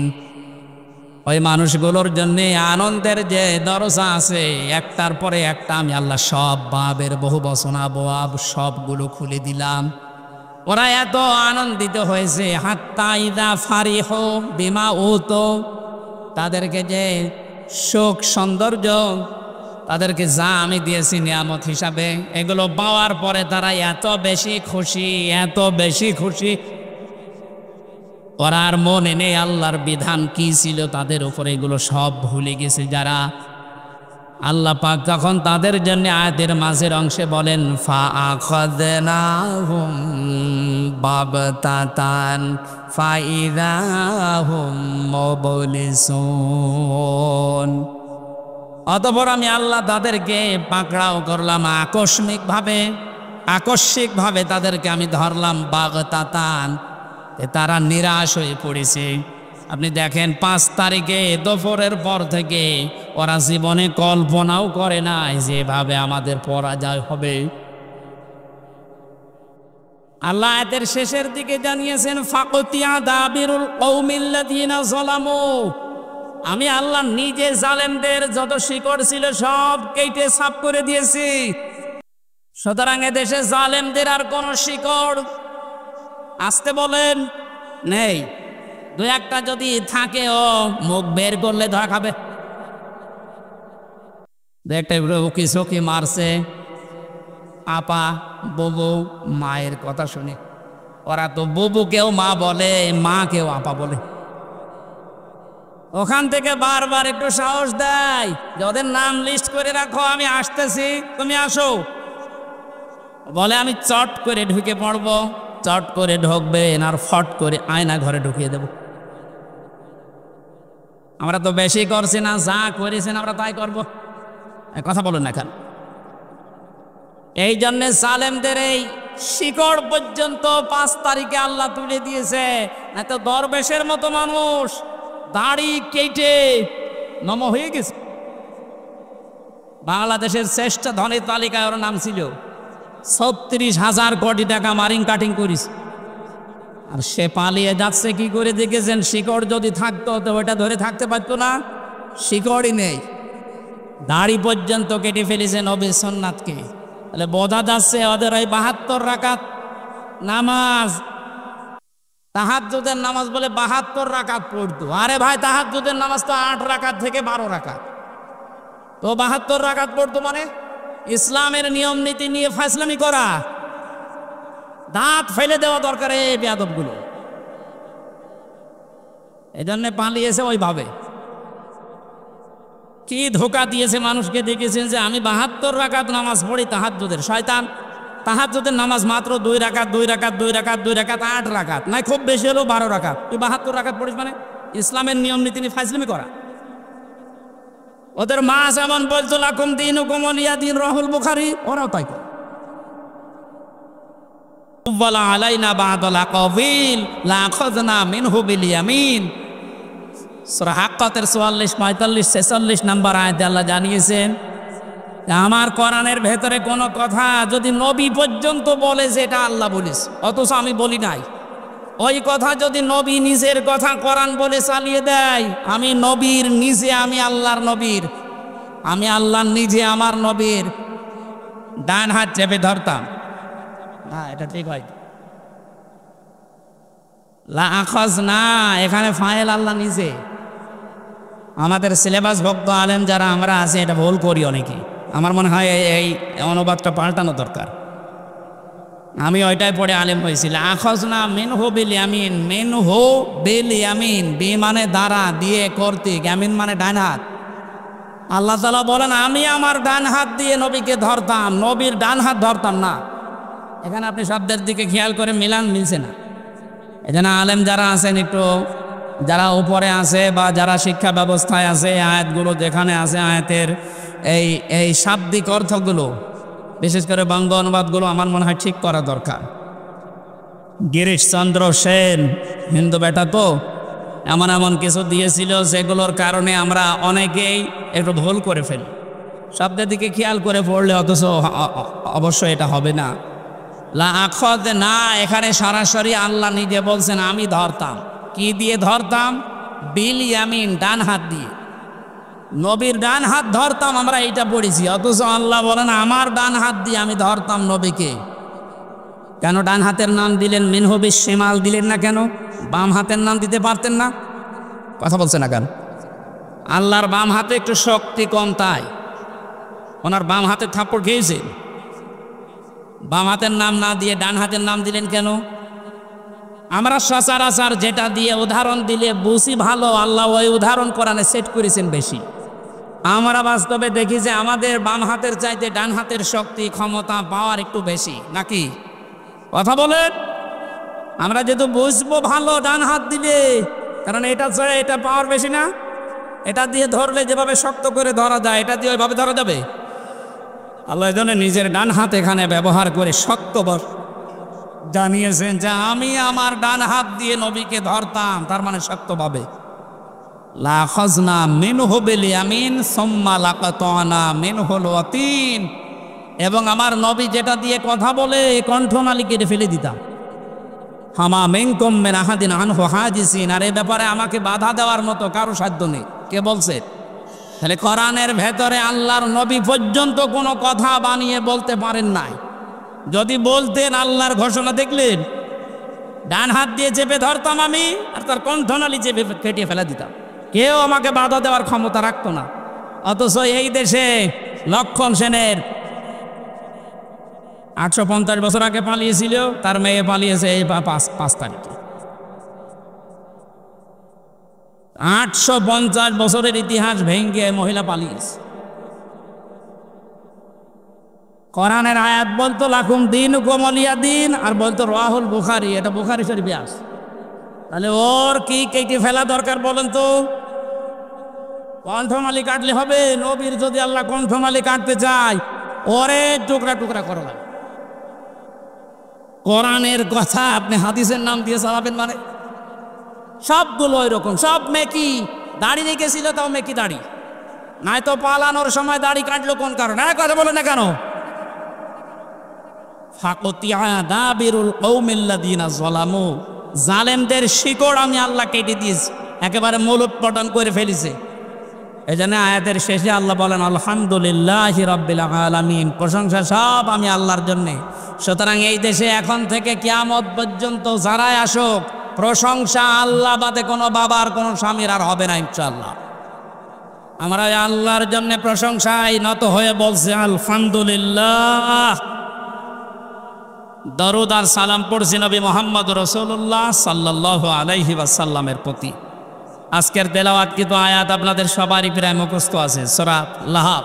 ওই মানুষগুলোর জন্য আনন্দের যে দরজা আছে, একটার পরে একটা আমি আল্লাহ সব বাবের বহু বচন আবওয়াব সবগুলো খুলে দিলাম। ওরা এত আনন্দিত হয়েছে, হাত্তা ইযা ফারিহু বিমা উতু, তাদেরকে যে সুখ সৌন্দর্য, তাদেরকে যা আমি দিয়েছি নিয়ামত হিসাবে, এগুলো পাওয়ার পরে তারা এত বেশি খুশি, এত বেশি খুশি, ওরা আর মনে নেই আল্লাহর বিধান কি ছিল তাদের উপরে, এগুলো সব ভুলে গেছে যারা। আল্লাহ পাক তখন তাদের জন্য আয়াতের মাঝের অংশে বলেন, ফাআখাযনাহুম বাগতাতান ফাইযা হুম মুবলিসুন, অতঃপর আমি আল্লাহ তাদেরকে পাকড়াও করলাম আকস্মিকভাবে তাদেরকে আমি ধরলাম, বাগতাতান, তারা নিরাশ হয়ে পড়েছে। আপনি দেখেন 5 তারিখে দুপুরের পর থেকে ওরা জীবনে কল্পনাও করে নাই যেভাবে আমাদের পরাজয় হবে। আল্লাহ আয়াতের শেষের দিকে জানিয়েছেন, ফাকতিয়া দাবিরুল কওমিল্লাযিনা যালামু, আমি আল্লাহ নিজে জালেমদের যত শিকড় ছিল সব কেটে সাফ করে দিয়েছি। সুতরাং এদেশে জালেমদের আর কোনো শিকড় আসতে বলেন নেই। 2-1টা যদি থাকে, ও মুখ বের করলে ধরা খাবে। 2-1টা উকি চকি মারছে, আপা বুবু মায়ের কথা শুনে, ওরা তো বুবুকেও মা বলে, মাকেও আপা বলে। ওখান থেকে বারবার একটু সাহস দেয় যে ওদের নাম লিস্ট করে রাখো, আমি আসতেছি, তুমি আসো। বলে আমি চট করে ঢুকে পড়বো, চট করে ঢুকবেন আর ফট করে আয়না ঘরে ঢুকিয়ে দেব। আমরা তো বেশি করছি না, যা করেছেন আমরা তাই করব, কথা বলুন না কেন? এই জন্যে জালেমদের এই শিকড় পর্যন্ত 5 তারিখে আল্লাহ তুলে দিয়েছে। না তো দরবেশের মতো মানুষ দাড়ি কেটে নম হয়ে গেছে। বাংলাদেশের শ্রেষ্ঠ ধনের তালিকায় ওর নাম ছিল, 36,000 কোটি টাকা মারিং কাটিং করিস। আর সে পালিয়ে যাচ্ছে কি করে দেখেছেন? শিকড় যদি থাকতো তো ওটা ধরে থাকতে পারতো না, শিকড়ই নেই, দাড়ি পর্যন্ত কেটে ফেলেছে নবী সুন্নাতকে। তাহলে বোঝা যাচ্ছে ওদের ওই 72 রাকাত নামাজ, তাহাজ্জুদের নামাজ বলে 72 রাকাত পড়তো। আরে ভাই, তাহাজ্জুদের নামাজ তো 8 রাকাত থেকে 12 রাকাত, তো 72 রাকাত পড়তো মানে ইসলামের নিয়ম নীতি নিয়ে ফাইসলামি করা। দাঁত ফেলে দেওয়া দরকার এই বেয়াদবগুলো। এই জন্যে পালিয়েছে ওইভাবে। কি ধোকা দিয়েছে মানুষকে, দেখেছেন যে আমি 72 রাকাত নামাজ পড়ি তাহাজ্জুদের। শয়তান তাহাজ্জুদের নামাজ মাত্র 2 রাকাত 2 রাকাত 2 রাকাত 2 রাকাত 8 রাকাত, না খুব বেশি হলো 12 রাকাত। তুই 72 রাকাত পড়িস মানে ইসলামের নিয়ম নীতি নিয়ে ফাজলামি করা। ওদের মা যেমন বলতো লাকুম দীনুকুম ওয়ালিয়া দীন, রাহুল বুখারী, ওরাও তাই করে। ওয়ালা আলাইনা বা'দাল আকাবিল লা আখাযনা মিনহু বিল ইয়ামিন। সূরা হাক্কাতের 44, 45, 46 নম্বর আয়াতে আল্লাহ জানিয়েছেন আমার কোরআনের ভেতরে কোনো কথা যদি নবী পর্যন্ত বলে যে এটা আল্লাহ বলিস, অথচ আমি বলি নাই, ওই কথা যদি নবী নিজের কথা কোরআন বলে চালিয়ে দেয়, আমি নবীর নিজে, আমি আল্লাহর নবীর, আমি আল্লাহর নিজে আমার নবীর ডান হাত চেপে ধরতাম না, এটা ঠিক হয় লা আখাযনা, এখানে ফাইল আল্লাহ নিজে। আমাদের সিলেবাস ভক্ত আলেম যারা আমরা আছি এটা ভুল করি অনেকে। আমার মনে হয় এই অনুবাদটা পাল্টানো দরকার। আমি ওইটাই পড়ে আলেম হয়েছিল। আখাযনা মিনহু বিল ইয়ামিন, মিনহু বিল ইয়ামিন, বি মানে দ্বারা, দিয়ে কর্তৃক, ইয়ামিন মানে ডান হাত। আল্লাহ তাআলা বলেন আমি আমার ডান হাত দিয়ে নবীকে ধরতাম, নবীর ডান হাত ধরতাম না। এখানে আপনি শব্দের দিকে খেয়াল করে মিলান, মিলছে না। এজন্য আলেম যারা আছেন, একটু যারা উপরে আছে বা যারা শিক্ষা ব্যবস্থায় আছে, আয়াতগুলো যেখানে আছে আয়াতের এই শাব্দিক অর্থগুলো, বিশেষ করে বঙ্গ অনুবাদগুলো আমার মনে হয় ঠিক করা দরকার। গিরিশচন্দ্র সেন হিন্দু বেটা তো এমন এমন কিছু দিয়েছিল যেগুলোর কারণে আমরা অনেকেই একটু ভুল করে ফেলি। শব্দের দিকে খেয়াল করে পড়লে অথচ অবশ্যই এটা হবে না। লা আখাযনা, এখানে সরাসরি আল্লাহ নিজে বলছেন আমি ধরতাম। কি দিয়ে ধরতাম? বিল ইয়ামিন, ডান হাত দিয়ে। নবীর ডান হাত ধরতাম, আমরা এইটা পড়েছি, অথচ আল্লাহ বলেন আমার ডান হাত দিয়ে আমি ধরতাম নবীকে। কেন ডান হাতের নাম দিলেন? মিনহু বিশ শিমাল দিলেন না কেন? বাম হাতের নাম দিতে পারতেন না? কথা বলছে না কেন? আল্লাহর বাম হাতে একটু শক্তি কম, তাই ওনার বাম হাতে থাপ্পড় খেয়েছে। বাম হাতের নাম না দিয়ে ডান হাতের নাম দিলেন কেন? আমরা সচরাচর যেটা দিয়ে উদাহরণ দিলে বুঝি ভালো, আল্লাহ ওই উদাহরণ কোরআনে সেট করেছেন বেশি। আমরা বাস্তবে দেখি যে আমাদের বাম হাতের চাইতে ডান হাতের শক্তি, ক্ষমতা, পাওয়ার একটু বেশি, নাকি? কথা বলেন। আমরা যেহেতু বুঝবো ভালো ডান হাত দিলে, কারণ এটা ছাড়া এটা পাওয়ার বেশি না। এটা দিয়ে ধরলে যেভাবে শক্ত করে ধরা যায়, এটা দিয়ে ওইভাবে ধরা যাবে? আল্লাহ এজন্য নিজের ডান হাত এখানে ব্যবহার করে শক্ত জানিয়েছেন যে আমি আমার ডান হাত দিয়ে নবীকে ধরতাম, তার মানে শক্তভাবে। লা আখাযনা মিনহু বিল ইয়ামিন সুম্মা লাকাতানা মিনহুল ওয়াতিন, এবং আমার নবী যেটা দিয়ে কথা বলে কণ্ঠনালী কেটে ফেলে দিতাম। হামা মিনকুম মিন আহাদিন আনহু হাজিসিন, আর এই ব্যাপারে আমাকে বাধা দেওয়ার মতো কারো সাধ্য নেই। কে বলছে? তাহলে কোরআনের ভেতরে আল্লাহর নবী পর্যন্ত কোনো কথা বানিয়ে বলতে পারেন নাই। যদি বলতেন, আল্লাহর ঘোষণা দেখলেন, ডান হাত দিয়ে চেপে ধরতাম আমি, আর তার কণ্ঠনালী চেপে কেটে ফেলে দিতাম। কেউ আমাকে বাধা দেওয়ার ক্ষমতা রাখতো না। অথচ এই দেশে লক্ষণ সেনের 850 বছর আগে পালিয়েছিল, তার মেয়ে পালিয়েছে এই 5 তারিখে। 850 বছরের ইতিহাস ভেঙে মহিলা পালিয়েছে। কোরআনের আয়াত বলতো লাকুম দীনুকুম ওয়ালিয়া দীন, আর বলতো রাহুল বুখারী, এটা বুখারী শরীফে আছে। তাহলে ওর কি কেটে ফেলা দরকার বলেন তো? কণ্ঠনালী কাটলে হবে? নবীর যদি আল্লাহ কণ্ঠনালী কাটতে চায়, ওরে টুকরা টুকরা করা লাগে। কোরআনের কথা আপনি হাদিসের নাম দিয়ে চালাবেন মানে? সবগুলো ওই রকম, সব মেকি। দাড়ি রেখেছিল, তাও মেকি দাড়ি, নাই তো পালানোর সময় দাড়ি কাটলো কোন কারণে? কথা বলে না কেন? ফাকুতিয়া দাবিরুল কওমিল্লাযিনা যালামু, জালেমদের শিকড় আমি আল্লাহ কেটে দিয়েছি, একেবারে মূলোৎপাটন করে ফেলেছে। এই জন্য আয়াতের শেষে আল্লাহ বলেন আলহামদুলিল্লাহি রাব্বিল আলামিন, প্রশংসা সব আমি আল্লাহর জন্যে। সুতরাং এই দেশে এখন থেকে কিয়ামত পর্যন্ত যারাই আসুক, প্রশংসা আল্লাহ বাদে কোনো বাবার, কোনো স্বামীর আর হবে না ইনশাআল্লাহ। আমরা আল্লাহর জন্য প্রশংসায় নত হয়ে বলছি আলহামদুলিল্লাহ। দরুদ আর সালাম পড়ছি নবী মুহাম্মদ রাসূলুল্লাহ সাল্লাল্লাহু আলাইহি ওয়াসাল্লামের প্রতি। আজকের তেলাওয়াত কিন্তু আয়াত আপনাদের সবারই প্রায় মুখস্থ আছে, সূরা লাহাব।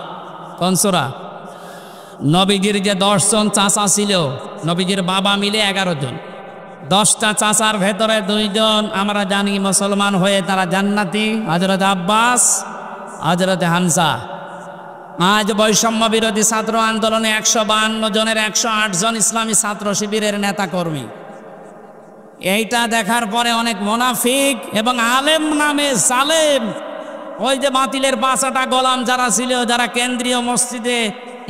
কোন সূরা? নবীজির যে 10 জন চাচা ছিল, নবীজির বাবা মিলে 11 জন। 10টা চাচার ভেতরে 2 জন আমরা জানি মুসলমান হয়ে তারা জান্নাতি, হযরত আব্বাস, হযরত হামজা। আজ বৈষম্য বিরোধী ছাত্র আন্দোলনে 152 জনের 108 জন ইসলামী ছাত্র শিবিরের নেতা কর্মী। এইটা দেখার পরে অনেক মুনাফিক এবং আলেম নামে জালেম, ওই যে বাতিলের বাসাটা গোলাম যারা ছিল, যারা কেন্দ্রীয় মসজিদে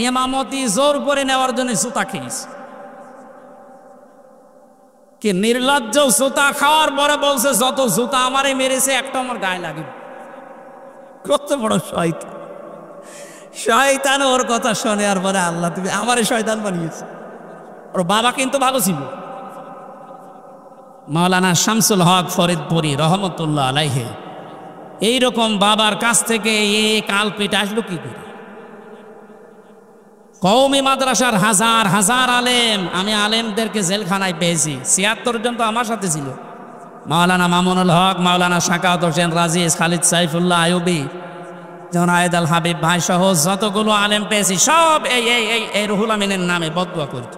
ইমামতি জোর করে নেওয়ার জন্য সুতা খেয়েছে। কি নির্লজ্জ! সুতা খাওয়ার পরে বলছে যত জুতা আমারে মেরেছে একটা আমার গায়ে লাগে। কত বড় শয়তান! শয়তান ওর কথা শোনে আর বলে আল্লাহ তুমি আমারে শয়তান বানিয়েছে। ওর বাবা কিন্তু ভালো ছিল। মাওলানা শামসুল হক ফরিদপুরি রহমতুল্লাহ আলাইহি এইরকম বাবার কাছ থেকে এই কালপিট আসলো কি করে? কওমি মাদ্রাসার হাজার হাজার আলেম, আমি আলেমদেরকে জেলখানায় পেয়েছি। 76 জন তো আমার সাথে ছিল। মাওলানা মামুনুল হক, মাওলানা শাকাওয়াত হোসেন রাজিজ, খালিদ সাইফুল্লাহ আইয়ুবী, জনায়েদ আল হাবিব ভাই সহ যতগুলো আলেম পেয়েছি সব এই রুহুল আমিনের নামে বদদুয়া করত।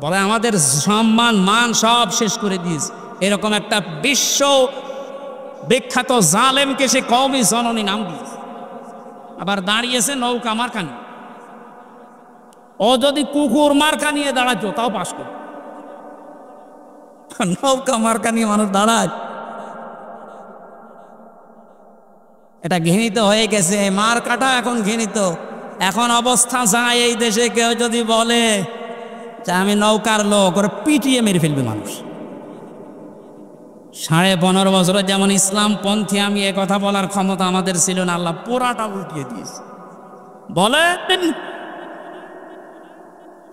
বলে আমাদের সম্মান মান সব শেষ করে দিয়েছে। এরকম একটা বিশ্ব বিখ্যাত জালেমকে সে কওমি জননী নাম দিয়েছে। আবার দাঁড়িয়েছে নৌকা মার্কা নিয়ে। ও যদি কুকুর মার্কা নিয়ে দাঁড়াতো তাও পাস করত। নৌকা মার্কা নিয়ে মানুষ দাঁড়ায়, এটা ঘৃণিত হয়ে গেছে। মার্কাটা এখন ঘৃণিত। এখন অবস্থা যায় এই দেশে কেউ যদি বলে যে আমি নৌকার লোক, ওরা পিটিয়ে মেরে ফেলবে মানুষ। 15.5 বছরে যেমন ইসলামপন্থী আমি এ কথা বলার ক্ষমতা আমাদের ছিল না, আল্লাহ পুরাটা উল্টিয়ে দিয়েছে। বলেন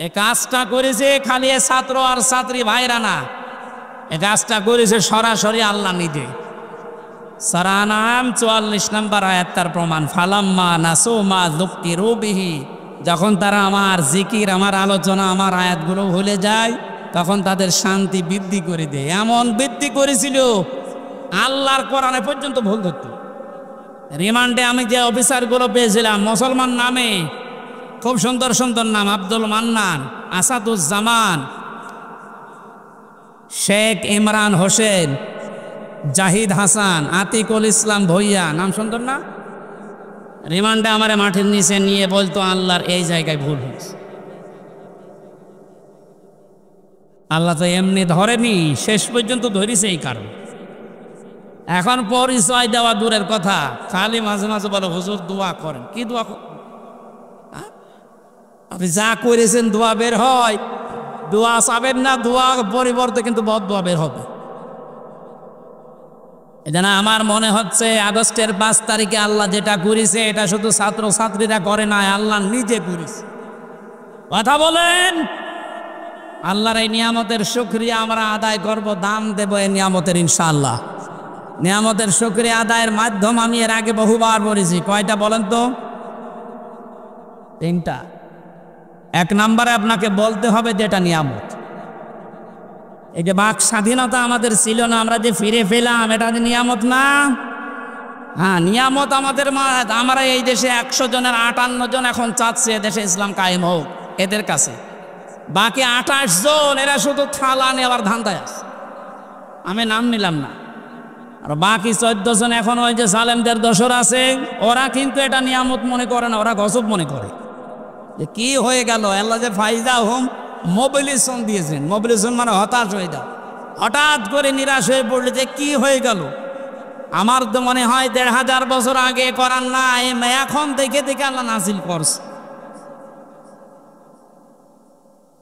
এ কাজটা করেছে খালি এ ছাত্র আর ছাত্রী ভাইরা না, এ কাজটা করেছে সরাসরি আল্লাহ নিজে। সূরা আনআম 44 নম্বর আয়াত তার প্রমাণ। ফালাম্মা নাসু মা যুকিরু বিহি, যখন তারা আমার জিকির, আমার আলোচনা, আমার আয়াতগুলো ভুলে যায় তখন তাদের শান্তি বৃদ্ধি করে দেয়। এমন বৃদ্ধি করেছিল আল্লাহর কোরআনে পর্যন্ত ভুল ধরত। রিমান্ডে আমি যে অফিসারগুলো পেয়েছিলাম মুসলমান নামে, খুব সুন্দর সুন্দর নাম, আব্দুল মান্নান, আসাদুজ্জামান, শেখ ইমরান হোসেন, জাহিদ হাসান, আতিকুল ইসলাম ভইয়া, নাম সুন্দর না? রিমান্ডে আমার মাঠের নিচে নিয়ে বলতো আল্লাহর এই জায়গায় ভুল হয়েছে। আল্লাহ তো এমনি ধরেনি, শেষ পর্যন্ত ধরেছে এই কারণ। এখন পরিচয় দেওয়া দূরের কথা, খালি মাঝে মাঝে বলে হুজুর দোয়া করেন। কি দোয়া? আপনি যা করেছেন দোয়া বের হয়, দোয়া চাবেন না, দোয়া পরিবর্তে কিন্তু বদ দোয়া বের হবে। এটা না, আমার মনে হচ্ছে আগস্টের 5 তারিখে আল্লাহ যেটা করেছে এটা শুধু ছাত্র ছাত্রীরা করে না, আল্লাহ নিজে করেছে। কথা বলেন। আল্লাহর এই নিয়ামতের শুকরিয়া আমরা আদায় করব, দাম দেব এই নিয়ামতের ইনশাআল্লাহ। নিয়ামতের শুকরিয়া আদায়ের মাধ্যম আমি এর আগে বহুবার বলেছি। কয়টা বলেন তো? 3টা। 1 নম্বরে আপনাকে বলতে হবে যেটা নিয়ামত। এই যে বাক স্বাধীনতা আমাদের ছিল না, আমরা যে ফিরে পেলাম, এটা নিয়ামত না? হ্যাঁ, নিয়ামত আমাদের। আমরা এই দেশে 100 জনের 58 জন এখন চাচ্ছে দেশে ইসলাম কায়েম হোক এদের কাছে। বাকি 28 জন এরা শুধু থালা নেওয়ার ধান্দায় আছে, আমি নাম নিলাম না। আর বাকি 14 জন এখন ওই যে জালেমদের দোসর আছে, ওরা কিন্তু এটা নিয়ামত মনে করে না, ওরা গজব মনে করে। যে কি হয়ে গেল, আল্লাহ যে ফাইদা হোম মোবিলিজেশন দিয়েছেন। মোবিলিজেশন মানে হতাশ হয়ে যাও, হঠাৎ করে নিরাশ হয়ে পড়লে যে কি হয়ে গেল। আমার তো মনে হয় 1500 বছর আগে করার না, এখন দেখে দেখে আল্লাহ নাজিল করছে।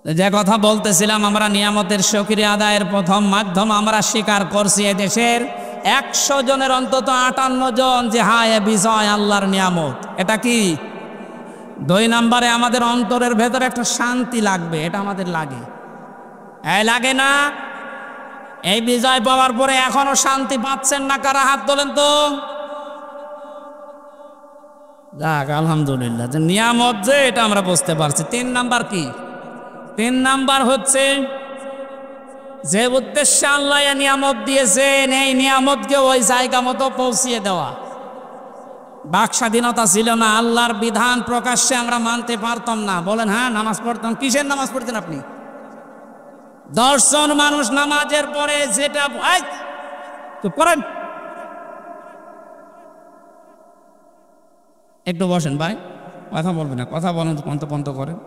যে কথা বলতেছিলাম, আমরা নিয়ামতের শুকরিয়া আদায়ের প্রথম মাধ্যম আমরা স্বীকার করছি এদেশের 100 জনের অন্তত 58 জন যে হায় বিজয় আল্লাহর নিয়ামত। এটা কি? 2 নম্বরে আমাদের অন্তরের ভেতরে একটা শান্তি লাগবে, এটা আমাদের লাগে। লাগে না? এই বিজয় পাওয়ার পরে এখনো শান্তি পাচ্ছেন না কারা? হাত তোলেন তো। যাক আলহামদুলিল্লাহ, যে নিয়ামত যে এটা আমরা বুঝতে পারছি। 3 নাম্বার কি? তিন নাম্বার হচ্ছে যে উদ্দেশ্যে আল্লাহ নিয়ামত দিয়েছেন এই নিয়ামতকে ওই জায়গা মতো পৌঁছিয়ে দেওয়া। বাক স্বাধীনতা ছিল না, আল্লাহর বিধান প্রকাশ্যে আমরা মানতে পারতাম না। বলেন হ্যাঁ নামাজ পড়তাম, কিসের নামাজ পড়তেন আপনি? 10 জন মানুষ নামাজের পরে যেটা তো করেন, একটু বসেন ভাই, কথা বলবেন না, কথা বলেন পন্ত করেন।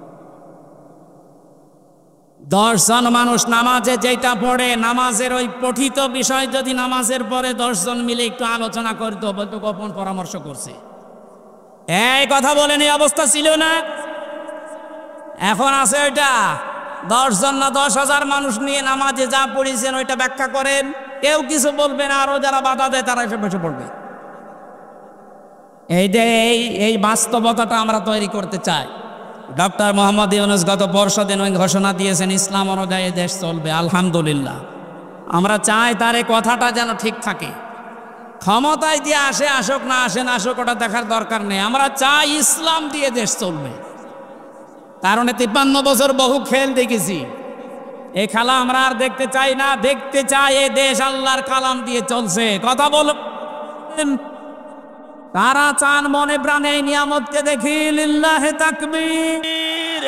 10 জন মানুষ নামাজে যেটা পড়ে, নামাজের ওই পঠিত বিষয় যদি নামাজের পরে 10 জন মিলে একটু আলোচনা করতো, বলতো গোপন পরামর্শ করছে, এই কথা বলেন, এই অবস্থা ছিল না। এখন আছে ওইটা 10 জন না 10,000 মানুষ নিয়ে নামাজে যা পড়েছেন ওইটা ব্যাখ্যা করেন, কেউ কিছু বলবে না, আরো যারা বাধা দেয় তারা এসে বসে পড়বে। এই যে এই বাস্তবতাটা আমরা তৈরি করতে চাই। ডক্টর মোহাম্মদ ইউনূস গত পরশুদিন ওই ঘোষণা দিয়েছেন ইসলাম অনুযায়ী দেশ চলবে, আলহামদুলিল্লাহ। আমরা চাই তার এই কথাটা যেন ঠিক থাকে। ক্ষমতায় দিয়ে আসে আসুক, না আসে না আসুক, ওটা দেখার দরকার নেই। আমরা চাই ইসলাম দিয়ে দেশ চলবে। কারণ 53 বছর বহু খেল দেখেছি, এই খেলা আমরা আর দেখতে চাই না। দেখতে চাই এই দেশ আল্লাহর কালাম দিয়ে চলছে। কথা বলেন, তারা চান মনে প্রাণে এই নিয়ামতকে দেখি। লিল্লাহে তাকবীর।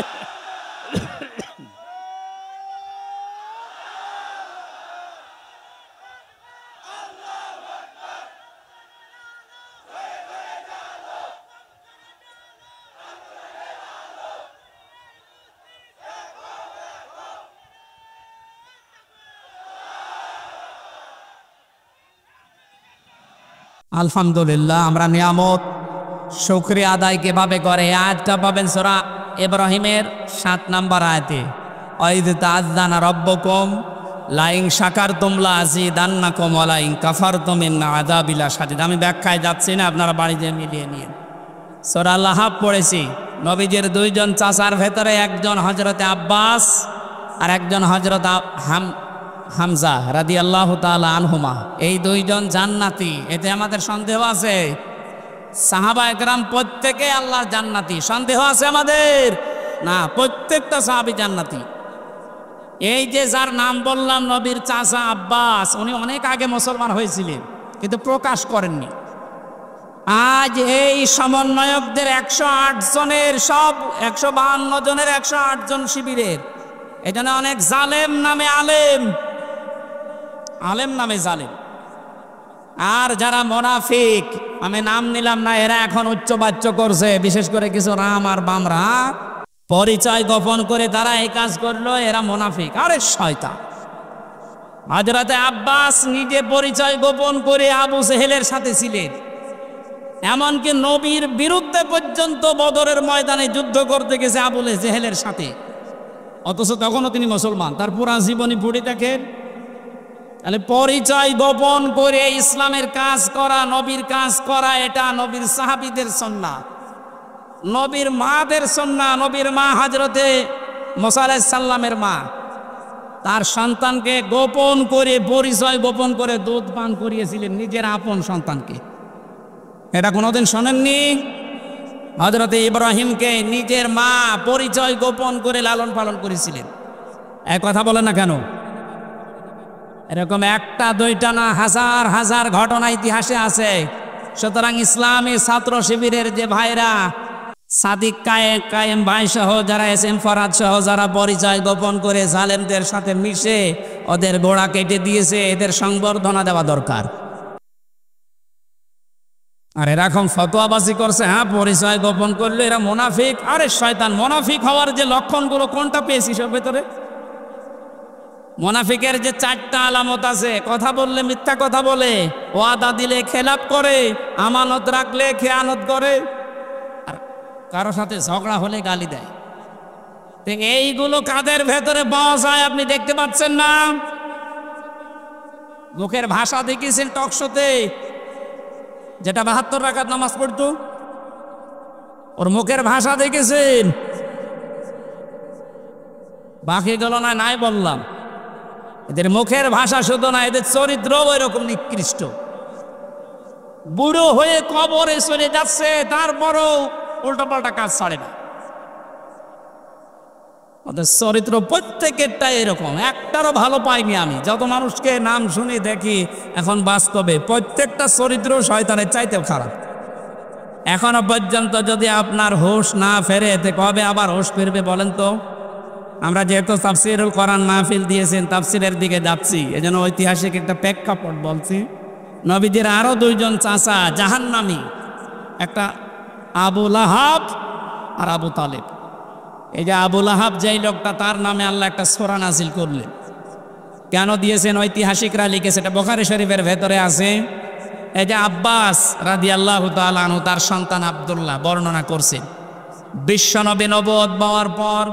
আলহামদুলিল্লাহ, আমরা নিয়ামত শুকরিয়া আদায় কিভাবে করে? আয়াতটা পাবেন সূরা ইব্রাহিমের 7 নম্বর আয়াতে, ওয়াইদ তাআযানা রাব্বুকুম লাইন শাকারতুম লাযিদান্নাকুম ওয়া লাইন কাফারতুম ইন্না আযাবি লাশাদীদ। আমি ব্যাখ্যায় যাচ্ছি না, আপনারা বাড়িতে মিলিয়ে নিন। সূরা লাহাব পড়েছি। নবীজির 2 জন চাচার ভেতরে একজন হযরতে আব্বাস আর একজন হযরত হামজা রাদিয়াল্লাহু তাআলা আনহুমা। এই 2 জন জান্নাতি, এতে আমাদের সন্দেহ আছে? সাহাবা একরাম প্রত্যেকে আল্লাহর জান্নাতি, সন্দেহ আছে আমাদের? না, প্রত্যেকটা সাহাবী জান্নাতি। এই যে যার নাম বললাম নবীর চাচা আব্বাস, উনি অনেক আগে মুসলমান হয়েছিলেন কিন্তু প্রকাশ করেননি। আজ এই সমন্বয়কদের 108 জনের, সব 152 জনের 108 জন শিবিরের, এখানে অনেক জালেম নামে আলেম, আলেম নামে জালেম। আর যারা মুনাফিক, আমি নাম নিলাম না, এরা এখন উচ্চবাচ্য করছে, বিশেষ করে কিছু রাম আর বামরা পরিচয় গোপন করে তারা এই কাজ করলো, এরা মুনাফিক। আরে শয়তান! হযরতে আব্বাস নিজে পরিচয় গোপন করে আবু জেহেলের সাথে ছিলেন, এমনকি নবীর বিরুদ্ধে পর্যন্ত বদরের ময়দানে যুদ্ধ করতে গেছে আবু জেহেলের সাথে, অথচ তখনও তিনি মুসলমান। তার পুরা জীবনী পড়ে দেখেন। তাহলে পরিচয় গোপন করে ইসলামের কাজ করা, নবীর কাজ করা, এটা নবীর সাহাবীদের সুন্নাত, নবীর মাদের সুন্নাত। নবীর মা হযরতে মুসা আলাইহিস সালামের মা তার সন্তানকে গোপন করে, পরিচয় গোপন করে দুধ পান করিয়েছিলেন নিজের আপন সন্তানকে। এটা কোনোদিন শোনেননি? হযরতে ইব্রাহিমকে নিজের মা পরিচয় গোপন করে লালন পালন করেছিলেন। এক কথা বলেন না কেন? এরকম একটা দুইটা না, হাজার হাজার ঘটনা ইতিহাসে আছে। সুতরাং ইসলামী ছাত্র শিবিরের যে ভাইরা, সাদিক কায়েম ভাই সহ যারা, এসএম ফরহাদ সহ যারা পরিচয় গোপন করে জালেমদের সাথে মিশে ওদের গোড়া কেটে দিয়েছে, এদের সংবর্ধনা দেওয়া দরকার। আর এরকম ফতোয়াবাজি করছে, হ্যাঁ পরিচয় গোপন করলে এরা মুনাফিক। আরে শয়তান! মুনাফিক হওয়ার যে লক্ষণগুলো কোনটা পেয়েছিস ওর ভেতরে? মুনাফিকের যে 4টা আলামত আছে: কথা বললে মিথ্যা কথা বলে, ওয়াদা দিলে খেলাপ করে, আমানত রাখলে খেয়ানত করে, আর কারো সাথে ঝগড়া হলে গালি দেয়। এইগুলো কাদের ভেতরে পাওয়া যায় আপনি দেখতে পাচ্ছেন না? মুখের ভাষা দেখেছেন টকশোতে, যেটা 72 রাকাত নামাজ পড়তো, ওর মুখের ভাষা দেখেছেন? বাকি গেল না, নাই বললাম। এদের মুখের ভাষা শুধু না, এদের চরিত্র ওই রকম নিকৃষ্ট। বুড়ো হয়ে কবরে চলে যাচ্ছে, তারপরও উল্টোপাল্টা কাজ ছাড়ে না। ওদের চরিত্র প্রত্যেকেরটা এরকম, একটারও ভালো পাইনি আমি। যত মানুষকে নাম শুনি দেখি এখন বাস্তবে প্রত্যেকটা চরিত্র শয়তানের চাইতেও খারাপ। এখনো পর্যন্ত যদি আপনার হোশ না ফেরে এতে কবে আবার হোশ ফিরবে বলেন তো? আমরা যেহেতু তাফসিরুল কোরআন মাহফিল দিয়েছেন, তাফসিরের দিকে যাচ্ছি, এজন্য ঐতিহাসিক একটা প্রেক্ষাপট বলছি। নবীজির আরো দুইজন চাচা জাহান্নামী, একটা আবু লাহাব আর আবু তালেব। এই যে আবু লাহাব যেই লোকটা, তার নামে আল্লাহ একটা সূরা নাজিল করলেন। কেন দিয়েছেন ঐতিহাসিকরা লিখেছে, এটা বুখারী শরীফের ভেতরে আছে। এই যে আব্বাস রাদিয়াল্লাহু তাআলা আনহু তার সন্তান আব্দুল্লাহ বর্ণনা করছেন, বিশ্বনবী নবুয়ত পাওয়ার পর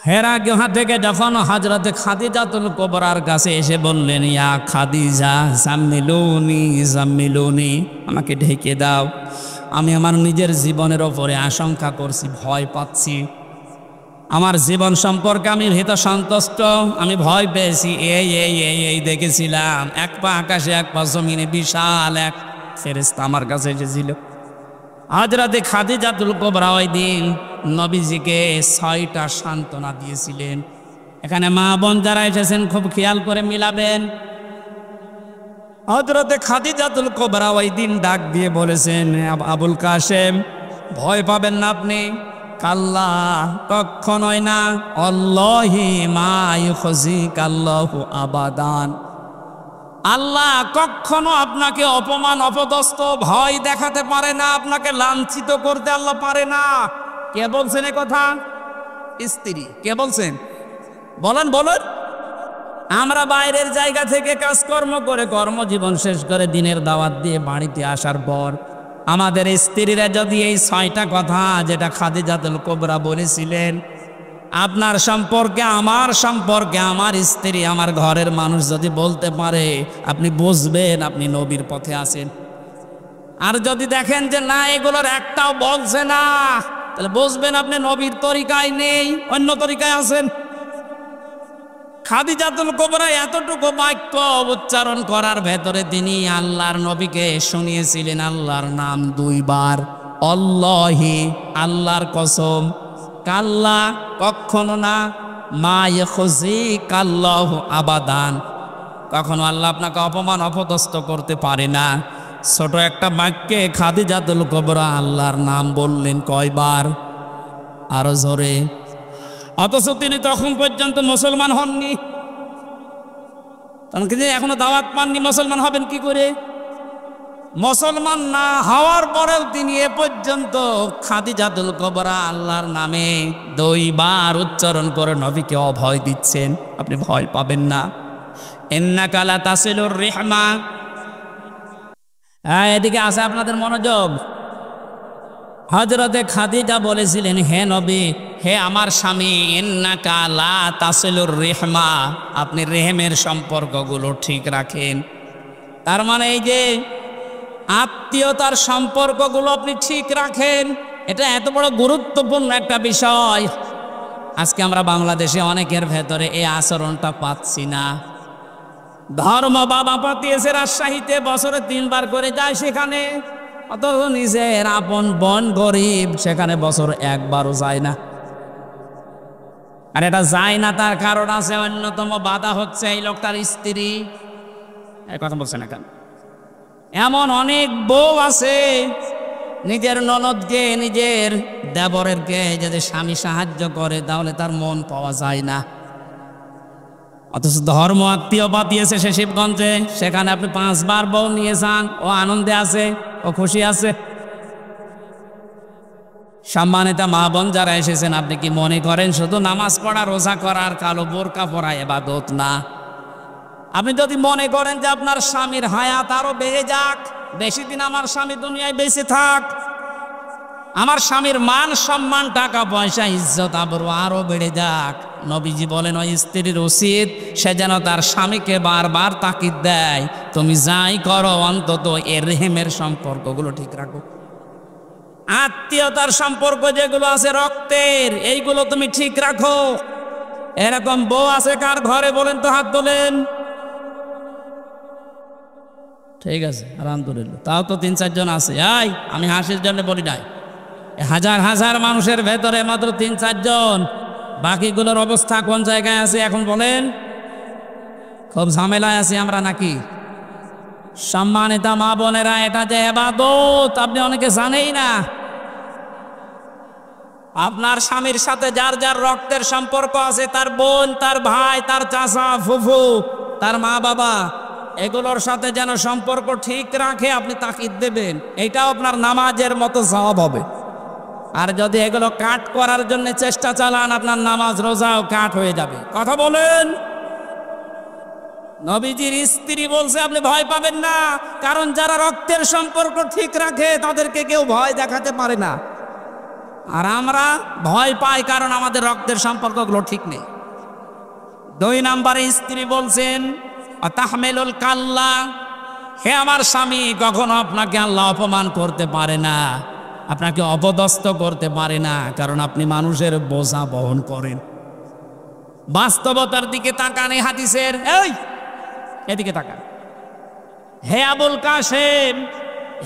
হেরা গুহা থেকে যখন হযরতে খাদিজাতুল কুবরার কাছে এসে বললেন, ইয়া খাদিজা জাম্মিলুনি জাম্মিলুনি, আমাকে ঢেকে দাও, আমি আমার নিজের জীবনের ওপরে আশঙ্কা করছি, ভয় পাচ্ছি, আমার জীবন সম্পর্কে আমি ভীত সন্তুষ্ট, আমি ভয় পেয়েছি। এই দেখেছিলাম এক পা আকাশে এক পা জমিনে বিশাল এক ফেরেশতা আমার কাছে এসেছিল। হযরতে খাদিজাতুল কুবরা ওই দিন নবীজিকে 6টা সান্ত্বনা দিয়েছিলেন। এখানে মা বোন যারা এসেছেন খুব খেয়াল করে মিলাবেন। হযরতে খাদিজাতুল কুবরা ওই দিন ডাক দিয়ে বলেছেন, আবুল কাসেম ভয় পাবেন না আপনি, কাল্লা কখনোই না, আল্লাহি মা ইউখজিকাল্লাহু আবাদান, আল্লাহ কখনো আপনাকে অপমান অপদস্থ ভয় দেখাতে পারে না, আপনাকে লাঞ্ছিত করতে আল্লাহ পারে না। কে বলছেন এ কথা? স্ত্রী। কে বলছেন? বলেন বলেন। আমরা বাইরের জায়গা থেকে কাজকর্ম করে কর্মজীবন শেষ করে দিনের দাওয়াত দিয়ে বাড়িতে আসার পর আমাদের স্ত্রীরা যদি এই 6টা কথা যেটা খাদিজাতুল কুবরা বলেছিলেন, আপনার সম্পর্কে আমার স্ত্রী আমার ঘরের মানুষ যদি বলতে পারে, আপনি বুঝবেন আপনি নবীর পথে আছেন। আর যদি দেখেন যে না এগুলোর একটাও বলছে না, তাহলে বুঝবেন আপনি নবীর তরিকায় নেই, অন্য তরিকায় আছেন। খাদিজাতুল কুবরা এতটুকু বাক্য উচ্চারণ করার ভেতরে তিনি আল্লাহর নবীকে শুনিয়েছিলেন আল্লাহর নাম 2 বার, আল্লাহি আল্লাহর কসম, কাল্লা কখনো না, মা ইউখজিকাল্লাহু আবাদান কখনো আল্লাহ আপনাকে অপমান অপদস্থ করতে পারে না। ছোট একটা বাক্যে খাদিজাতুল কুবরা আল্লাহর নাম বললেন কয়বার? আরো জোরে। অথচ তিনি তখন পর্যন্ত মুসলমান হননি। এখনো দাওয়াত পাননি, মুসলমান হবেন কি করে? মুসলমান না হওয়ার পরেও তিনি এ পর্যন্ত খাদিজাতুল কুবরা আল্লাহর নামে 2 বার উচ্চারণ করে নবীকে অভয় দিচ্ছেন, আপনি ভয় পাবেন না। ইন্নাকা লা তাসিলুর রিহমা। এদিকে আছে আপনাদের মনোযোগ। হযরতে খাদিজা বলেছিলেন, হে নবী, হে আমার স্বামী, ইন্নাকা লা তাসিলুর রিহমা, আপনি রেহেমের সম্পর্কগুলো ঠিক রাখেন। তার মানে এই যে আত্মীয়তার সম্পর্কগুলো আপনি ঠিক রাখেন, এটা এত বড় গুরুত্বপূর্ণ একটা বিষয়। আজকে আমরা বাংলাদেশে অনেকের ভেতরে এই আচরণটা পাচ্ছি না। ধর্ম বাবা পাতিয়েছে রাজশাহীতে, বছরে 3 বার করে যায় সেখানে, অথচ নিজের আপন বোন গরিব সেখানে বছর 1 বারও যায় না। আর এটা যায় না তার কারণ আছে, অন্যতম বাধা হচ্ছে এই লোকটার স্ত্রী। এই কথা বলছে না কেন? এমন অনেক বউ আছে নিজের ননদকে নিজের দেবরেরকে যদি স্বামী সাহায্য করে তাহলে তার মন পাওয়া যায় না। অথচ ধর্ম আত্মীয় পাতিয়েছে সে শিবগঞ্জে, সেখানে আপনি 5 বার বউ নিয়ে যান, ও আনন্দে আছে, ও খুশি আছে। সম্মানিত মা বোন যারা এসেছেন, আপনি কি মনে করেন শুধু নামাজ পড়া রোজা করার কালো বোরকা পরা ইবাদত না? আপনি যদি মনে করেন যে আপনার স্বামীর হায়াত আরো বেড়ে যাক, বেশি দিন আমার স্বামী দুনিয়ায় বেঁচে থাক, আমার স্বামীর মান সম্মান টাকা পয়সা ইজ্জত আবরু আরো বেড়ে যাক, নবীজি বলেন ওই স্ত্রীর উচিত সে যেন তার স্বামীকে বারবার তাকিদ দেয়, তুমি যাই করো অন্তত এর রেহেমের সম্পর্কগুলো ঠিক রাখো। আত্মীয়তার সম্পর্ক যেগুলো আছে রক্তের, এইগুলো তুমি ঠিক রাখো। এরকম বউ আছে কার ঘরে বলেন তো? হাত তোলেন। ঠিক আছে, আলহামদুলিল্লাহ, তাও তো 3-4 জন আছে। আমি হাসির জন্য বলি নাই, হাজার হাজার মানুষের ভেতরে মাত্র ৩-৪ জন, বাকিগুলোর অবস্থা কোন জায়গায় আছে এখন বলেন? খুব ঝামেলায় আছি আমরা নাকি? সম্মানিত মা বোনেরা, এটা যে ইবাদত আপনি অনেকে জানেই না। আপনার স্বামীর সাথে যার যার রক্তের সম্পর্ক আছে, তার বোন, তার ভাই, তার চাচা, ফুফু, তার মা বাবা, এগুলোর সাথে যেন সম্পর্ক ঠিক রাখে আপনি তাকিদ দেবেন, এটাও আপনার নামাজের মতো সওয়াব হবে। আর যদি এগুলো কাট করার জন্য চেষ্টা চালান, আপনার নামাজ রোজাও কাট হয়ে যাবে। কথা বলেন। নবীজির স্ত্রী বলছে আপনি ভয় পাবেন না, কারণ যারা রক্তের সম্পর্ক ঠিক রাখে তাদেরকে কেউ ভয় দেখাতে পারে না। আর আমরা ভয় পাই কারণ আমাদের রক্তের সম্পর্কগুলো ঠিক নেই। 2 নম্বরে স্ত্রী বলছেন তাহমেলুল কাল্লা, হে আমার স্বামী, কখনো আপনাকে আল্লাহ অপমান করতে পারে না, আপনাকে অপদস্থ করতে পারে না, কারণ আপনি মানুষের বোঝা বহন করেন। বাস্তবতার দিকে তাকান। এই হাদিসের এদিকে তাকান। হে আবুল কাসেম,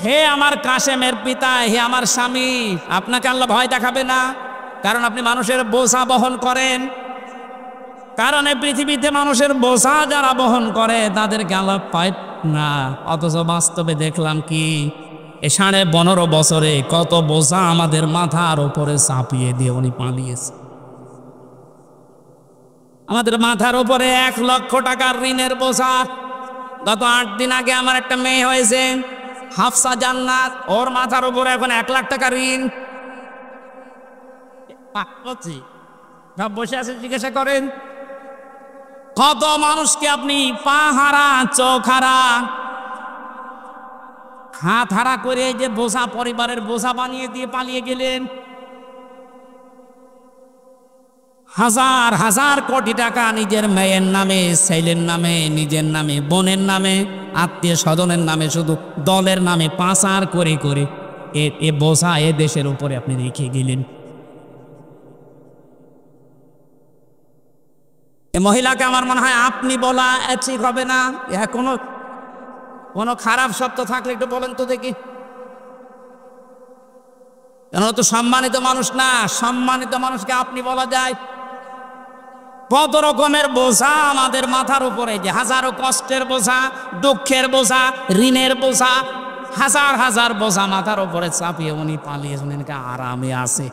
হে আমার কাসেমের পিতা, হে আমার স্বামী, আপনাকে আল্লাহ ভয় দেখাবে না, কারণ আপনি মানুষের বোঝা বহন করেন। কারণ এই পৃথিবীতে মানুষের বোঝা যারা বহন করে তাদেরকে আল্লাহ পায় না। অথচ বাস্তবে দেখলাম কি, এ 15.5 বছরে কত বোঝা আমাদের মাথার উপরে চাপিয়ে দিয়ে উনি পালিয়েছে। আমাদের মাথার উপরে 1 লক্ষ টাকার ঋণের বোঝা। গত 8 দিন আগে আমার একটা মেয়ে হয়েছে, হাফসা জান্নাত, ওর মাথার উপরে এখন 1 লাখ টাকা ঋণ। সব বসে আছে, জিজ্ঞাসা করেন কত মানুষকে আপনি পা হারা, চোখ হারা, হাত হারা করে যে বোঝা, পরিবারের বোঝা বানিয়ে দিয়ে পালিয়ে গেলেন। হাজার হাজার কোটি টাকা নিজের মেয়ের নামে, ছেলের নামে, নিজের নামে, বোনের নামে, আত্মীয় স্বজনের নামে, শুধু দলের নামে পাচার করে করে এ বোঝা এ দেশের উপরে আপনি রেখে গেলেন। এ মহিলাকে আমার মনে হয় আপনি বলা ঠিক হবে না। কোনো খারাপ শব্দ থাকলে একটু বলেন তো দেখি। কেন তো সম্মানিত মানুষ না, সম্মানিত মানুষকে আপনি বলা যায়। কত রকমের বোঝা আমাদের মাথার উপরে, যে হাজারো কষ্টের বোঝা, দুঃখের বোঝা, ঋণের বোঝা, হাজার হাজার বোঝা মাথার উপরে চাপিয়ে উনি পালিয়েছেন, আরামে আছে।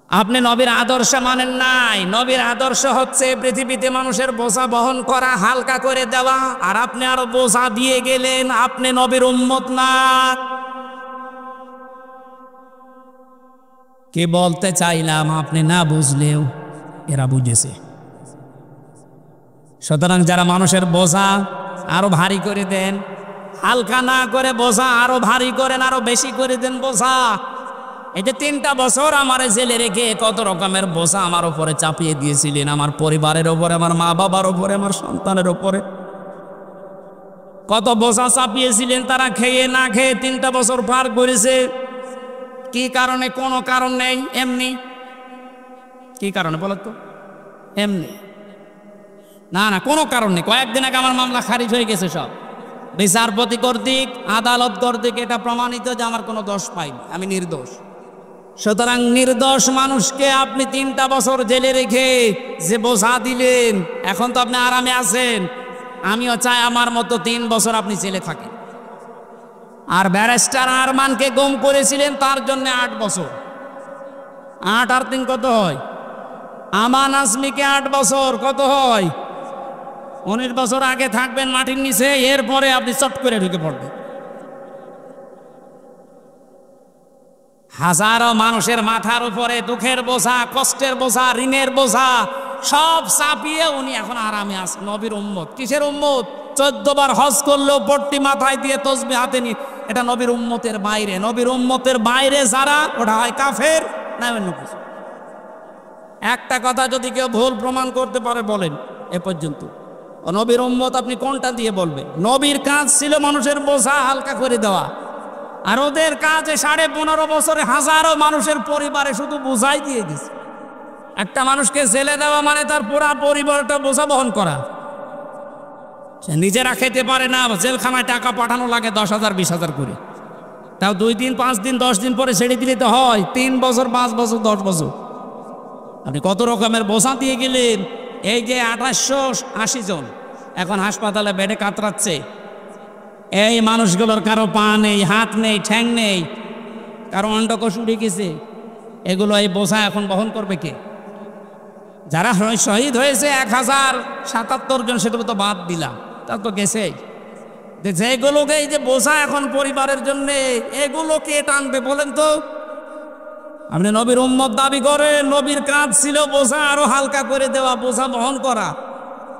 আপনি নবীর আদর্শ মানেন নাই। নবীর আদর্শ হচ্ছে পৃথিবীতে মানুষের বোঝা বহন করা, হালকা করে দেওয়া, আর আপনি আরো বোঝা দিয়ে গেলেন। আপনি নবীর উম্মত না। কে বলতে চাইলাম, আপনি না বুঝলেও এরা বুঝেছে। সুতরাং যারা মানুষের বোঝা আরো ভারী করে দেন, হালকা না করে বোঝা আরো ভারী করেন, আরো বেশি করে দেন বোঝা। এই যে 3টা বছর আমার জেলে রেখে কত রকমের বোঝা আমার উপরে চাপিয়ে দিয়েছিলেন, আমার পরিবারের উপরে, আমার মা বাবার উপরে, আমার সন্তানের উপরে কত বোঝা চাপিয়েছিলেন। তারা খেয়ে না খেয়ে 3টা বছর পার করেছে। কি কারণে? কোনো কারণ নেই, এমনি। কি কারণে বলো তো? এমনি না, কোনো কারণ নেই। কয়েকদিন আগে আমার মামলা খারিজ হয়ে গেছে সব, বিচারপতি কর্তৃক, আদালত কর্তৃক এটা প্রমাণিত যে আমার কোনো দোষ পাইনি, আমি নির্দোষ। সুতরাং নির্দোষ মানুষকে আপনি 3টা বছর জেলে রেখে যে বোঝা দিলেন, এখন তো আপনি আরামে আছেন। আমিও চাই আমার মতো 3 বছর আপনি জেলে থাকেন। আর ব্যারিস্টার আরমানকে গুম করেছিলেন, তার জন্য 8 বছর। 8 আর 3 কত হয়? আমান আজমিকে 8 বছর, কত হয়? 19 বছর আগে থাকবেন মাটির নিচে, এরপরে আপনি চট করে ঢুকে পড়বেন। হাজারো মানুষের মাথার উপরে দুঃখের বোঝা, কষ্টের বোঝা, ঋণের বোঝা সব চাপিয়ে উনি এখন আরামে আছেন। নবীর উম্মত। কিসের উম্মত? 14 বার হজ করলেও পট্টি মাথায় দিয়ে তসবিহ হাতে নিয়ে, এটা নবীর উম্মতের বাইরে। নবীর উম্মতের বাইরে যারা, ওটা হয় কাফের না অন্য কিছু। একটা কথা যদি কেউ ভুল প্রমাণ করতে পারে বলেন এ পর্যন্ত। নবীর উম্মত আপনি কোনটা দিয়ে বলবেন? নবীর কাজ ছিল মানুষের বোঝা হালকা করে দেওয়া, আর ওদের কাজে 15.5 বছরে হাজারো মানুষের পরিবারে শুধু বোঝাই দিয়ে গেছে। একটা মানুষকে জেলে দেওয়া মানে তার পুরা পরিবারটা বোঝা বহন করা। সে নিজেরা খেতে পারে না, জেলখানায় টাকা পাঠানো লাগে 10,000 20,000 করে। তাও 2 দিন 5 দিন 10 দিন পরে ছেড়ে দিলে তো হয়, 3 বছর 5 বছর 10 বছর। আপনি কত রকমের বোঝা দিয়ে গেলেন। এই যে 2880 জন এখন হাসপাতালে বেডে কাতরাচ্ছে, এই মানুষগুলোর কারো পা নেই, হাত নেই, ঠ্যাং নেই, কারো অন্ডকোষ উড়ে গেছে। এগুলো এই বোঝা এখন বহন করবে কে? যারা শহীদ হয়েছে 1077 জন, সেটা তো বাদ দিলাম, তা তো গেছে। যেগুলোকে এই যে বোঝা এখন পরিবারের জন্য, এগুলো কে টানবে বলেন তো? আপনি নবীর উম্মত দাবি করেন, নবীর কাজ ছিল বোঝা আরো হালকা করে দেওয়া, বোঝা বহন করা।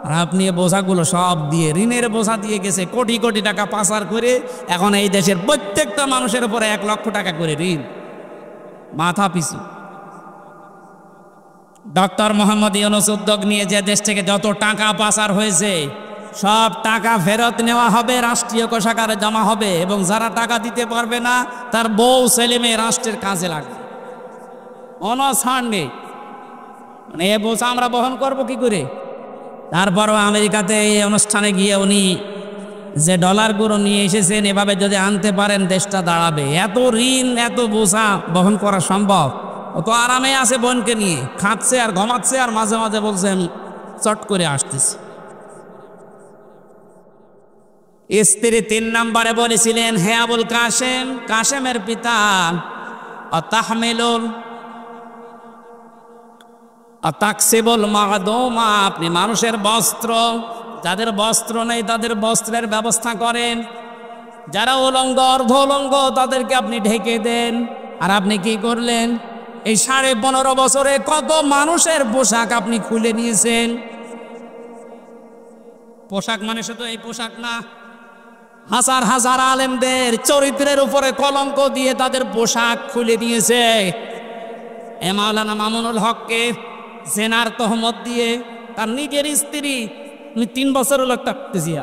আর আপনি এই বোঝাগুলো সব দিয়ে, ঋণের বোঝা দিয়ে গেছে, কোটি কোটি টাকা পাচার করে এখন এই দেশের প্রত্যেকটা মানুষের উপরে 1 লক্ষ টাকা করে ঋণ মাথা পিছু। ডক্টর মোহাম্মদ ইউনূস উদ্যোগ নিয়ে যে দেশ থেকে যত টাকা পাচার হয়েছে সব টাকা ফেরত নেওয়া হবে, রাষ্ট্রীয় কোষাগারে জমা হবে, এবং যারা টাকা দিতে পারবে না তার বউ ছেলে মেয়ে রাষ্ট্রের কাজে লাগবে, অনছাড় নেই। মানে এ বোঝা আমরা বহন করবো কি করে? তারপরও আমেরিকাতে এই অনুষ্ঠানে গিয়ে উনি যে ডলারগুলো নিয়ে এসেছেন, এভাবে যদি আনতে পারেন দেশটা দাঁড়াবে। এত ঋণ, এত বোঝা বহন করা সম্ভব? ও তো আরামে আছে, বোনকে নিয়ে খাচ্ছে আর ঘুমাচ্ছে, আর মাঝে মাঝে বলছেন চট করে আসতেছে। স্ত্রী 3 নম্বরে বলেছিলেন, হে আবুল কাসেম, কাসেমের পিতা, তাহমিলুল তাকসিবুল মাগদুমা, আপনি মানুষের বস্ত্র, যাদের বস্ত্র নেই তাদের বস্ত্রের ব্যবস্থা করেন, যারা উলঙ্গ অর্ধ উলঙ্গ তাদেরকে আপনি ঢেকে দেন। আর আপনি কি করলেন? এই 15.5 বছরে কত মানুষের পোশাক আপনি খুলে নিয়েছেন। পোশাক মানে শুধু এই পোশাক না, হাজার হাজার আলেমদের চরিত্রের উপরে কলঙ্ক দিয়ে তাদের পোশাক খুলে দিয়েছে। এ মাওলানা মামুনুল হককে জেনার তহমত দিয়ে তার নিজের স্ত্রী, 3 বছর হলো থাকতেছি,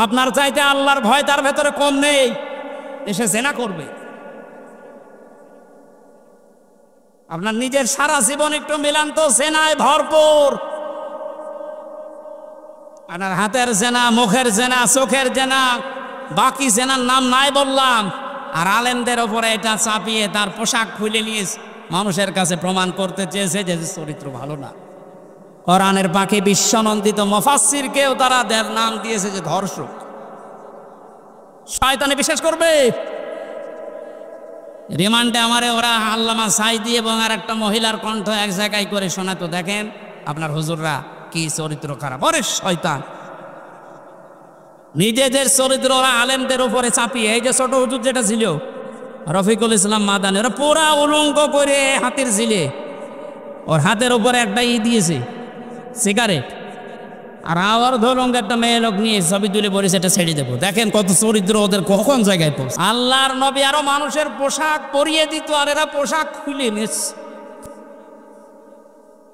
আপনার চাইতে আল্লাহর ভয় তার ভেতরে কম নেই, এসে জেনা করবে। আপনার নিজের সারা জীবন একটু মিলান তো, জেনায় ভরপুর। আপনার হাতের জেনা, মুখের জেনা, চোখের জেনা, বাকি জেনার নাম নাই বললাম। আর আলেমদের ওপরে এটা চাপিয়ে তার পোশাক খুলে নিয়েছে, মানুষের কাছে প্রমাণ করতে চেয়েছে যে চরিত্র ভালো না। কোরআনের পাখি বিশ্বনন্দিত মুফাসসিরকেও তারা নাম দিয়েছে যে ধর্ষক। শয়তানে বিশ্বাস করবে? রিমান্ডে আমারে ওরা আল্লামা সাইদি এবং আর একটা মহিলার কণ্ঠ এক জায়গায় করে শোনাতো, দেখেন আপনার হুজুররা কি চরিত্র খারাপ। ওরে শয়তান, নিজেদের চরিত্র ওরা আলেমদের উপরে চাপিয়ে। এই যে ছোট হুজুর যেটা ছিল রফিকুল ইসলাম মাদানী, ওরা পুরা উলঙ্গ করে হাতের ঝিলে, ওর হাতের উপরে একটা দিয়েছে সিগারেট, আর আবার ধরুন একটা মেয়ে লোক নিয়ে ছবি তুলে বলেছে এটা ছেড়ে দেবো। দেখেন কত চরিত্র ওদের কখন জায়গায় পৌঁছে। আল্লাহর নবী আরো মানুষের পোশাক পরিয়ে দিত, আর এরা পোশাক খুলে নিচ্ছে।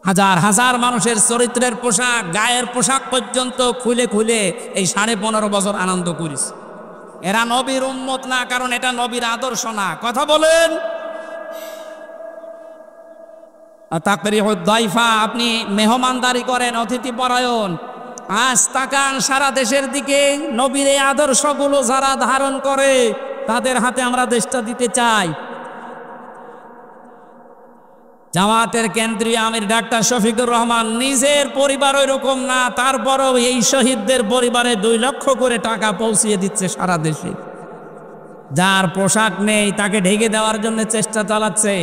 হাজার হাজার মানুষের চরিত্রের পোশাক, গায়ের পোশাক পর্যন্ত খুলে খুলে এই 15.5 বছর আনন্দ করিস। এরা নবীর উম্মত না, কারণ এটা নবীর আদর্শ না। কথা বলেন। আপনি মেহমানদারি করেন, অতিথি পরায়ণ। আজ তাকান সারা দেশের দিকে, নবীর এই আদর্শগুলো যারা ধারণ করে তাদের হাতে আমরা দেশটা দিতে চাই। জামাতের কেন্দ্রীয় আমির ডাক্তার শফিকুর রহমান নিজের পরিবার ওই রকম না, তারপরেও এই শহীদদের পরিবারে 2 লক্ষ করে টাকা পৌঁছিয়ে দিচ্ছে সারা দেশে। যার পোশাক নেই তাকে ঢেকে দেওয়ার জন্য চেষ্টা চালাচ্ছে।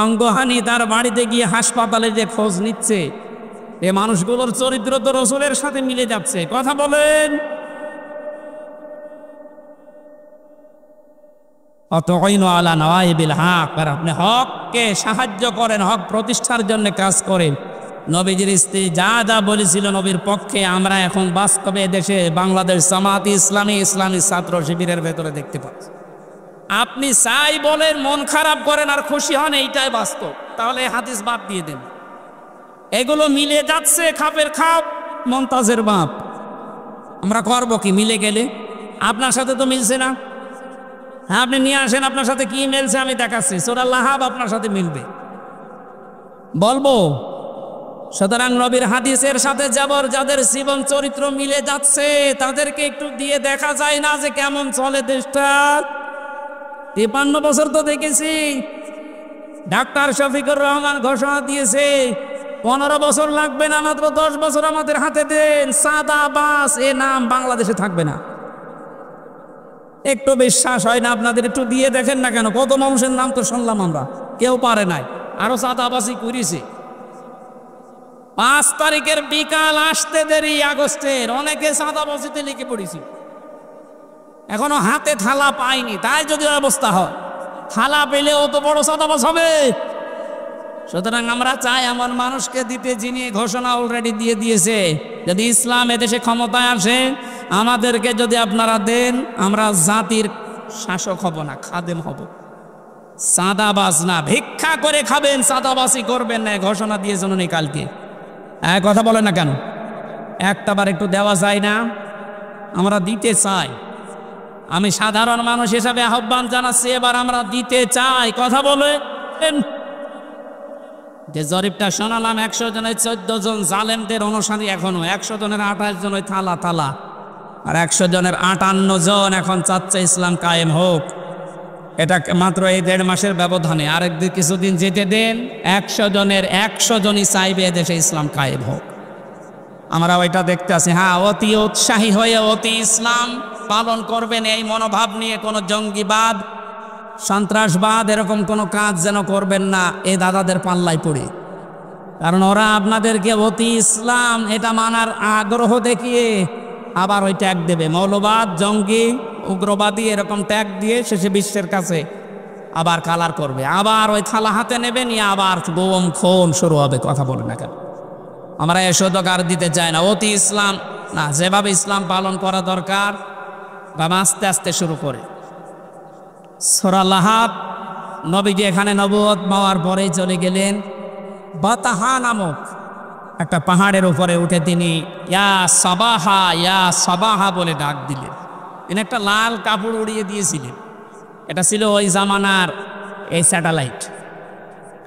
অঙ্গহানি তার বাড়িতে গিয়ে হাসপাতালে যে খোঁজ নিচ্ছে। এ মানুষগুলোর চরিত্র তো রসুলের সাথে মিলে যাচ্ছে। কথা বলেন। আপনি হককে সাহায্য করেন, হক প্রতিষ্ঠার জন্য কাজ করেন। নবীজির স্ত্রী যা যা বলেছিল নবীর পক্ষে, আমরা এখন বাস্তবে দেশে বাংলাদেশ জামাত ইসলামী, ইসলামী ছাত্র শিবিরের ভেতরে দেখতে পাচ্ছি। আপনি চাই বলেন, মন খারাপ করেন আর খুশি হন, এইটাই বাস্তব। তাহলে হাদিস বাদ দিয়ে দেন। এগুলো মিলে যাচ্ছে, খাপের খাপ মমতাজের বাপ। আমরা করবো কি মিলে গেলে? আপনার সাথে তো মিলছে না। হ্যাঁ, আপনি নিয়ে আসেন আপনার সাথে কি মিলছে, আমি দেখাচ্ছি। সূরা লাহাব আপনার সাথে মিলবে, বলবো। সুতরাং নবীর হাদিসের সাথে যাদের জীবন চরিত্র মিলে যাচ্ছে তাদেরকে একটু দিয়ে দেখা যায় না যে কেমন চলে দেশটা? 53 বছর তো দেখেছি। ডাক্তার শফিকুর রহমান ঘোষণা দিয়েছে 15 বছর লাগবে না, মাত্র 10 বছর আমাদের হাতে দেন, চাঁদাবাজ এ নাম বাংলাদেশে থাকবে না। একটু বিশ্বাস হয় না আপনাদের? একটু দিয়ে দেখেন না কেন, কত মানুষের নাম তো শুনলাম আমরা, কেউ পারে নাই, আরো চাঁদাবাজি করেছে। 5 তারিখের বিকাল আসতে দেরি আগস্টের, অনেকে চাঁদাবাজিতে লিখে পড়েছি, এখনো হাতে থালা পাইনি। তাই যদি অবস্থা হয়, থালা পেলেও তো বড় চাঁদাবাজ হবে। সুতরাং আমরা চাই এমন মানুষকে দিতে যিনি ঘোষণা অলরেডি দিয়ে দিয়েছে, যদি ইসলাম এদেশে ক্ষমতায় আসে আমাদেরকে যদি আপনারা দেন, আমরা জাতির শাসক হব না, খাদেম হব। চাঁদাবাজ না, ভিক্ষা করে খাবেন, চাঁদাবাজি করবেন না, ঘোষণা দিয়েছেন উনি কালকে। কথা বলেন না কেন? একটাবার একটু দেওয়া যায় না? আমরা দিতে চাই। আমি সাধারণ মানুষ হিসাবে আহ্বান জানাচ্ছি, এবার আমরা দিতে চাই। কথা বলেন। যে জরিপটা শোনালাম, 100 জনের 14 জন জালেমদের অনুসারী, এখনো 100 জনের 28 জন ওই থালা থালা, আর 100 জনের 58 জন এখন চাচ্ছে ইসলাম কায়েম হোক। এটা মাত্র এই 1.5 মাসের ব্যবধানে। আরেকদিন কিছুদিন যেতে দেন, 100 জনের 100 জনই চাইবে এদেশে ইসলাম কায়েম হোক। আমরা ওইটা দেখতে আছি। হ্যাঁ, অতি উৎসাহী হয়ে অতি ইসলাম পালন করবেন, এই মনোভাব নিয়ে কোনো জঙ্গিবাদ, সন্ত্রাসবাদ এরকম কোনো কাজ যেন করবেন না এই দাদাদের পাল্লায় পড়ে। কারণ ওরা আপনাদেরকে অতি ইসলাম এটা মানার আগ্রহ দেখিয়ে আবার ওই ট্যাগ দেবে, মৌলবাদ, জঙ্গি, উগ্রবাদী এরকম ট্যাগ দিয়ে শেষে বিশ্বের কাছে আবার কালার করবে, আবার ওই থালা হাতে নেবে নিয়ে আবার গোম খুন শুরু হবে। কথা বলে না কেন? আমরা এসো তো কার দিতে চাই না, অতি ইসলাম না, যেভাবে ইসলাম পালন করা দরকার বা আস্তে আস্তে শুরু করে। সূরা লাহাব, নবীজি এখানে নবুয়ত পাওয়ার পরেই চলে গেলেন বাতাহা নামক একটা পাহাড়ের উপরে উঠে তিনি ইয়া সাবাহা বলে ডাক দিলেন। তিনি একটা লাল কাপড় উড়িয়ে দিয়েছিলেন। এটা ছিল ওই জামানার এই স্যাটেলাইট।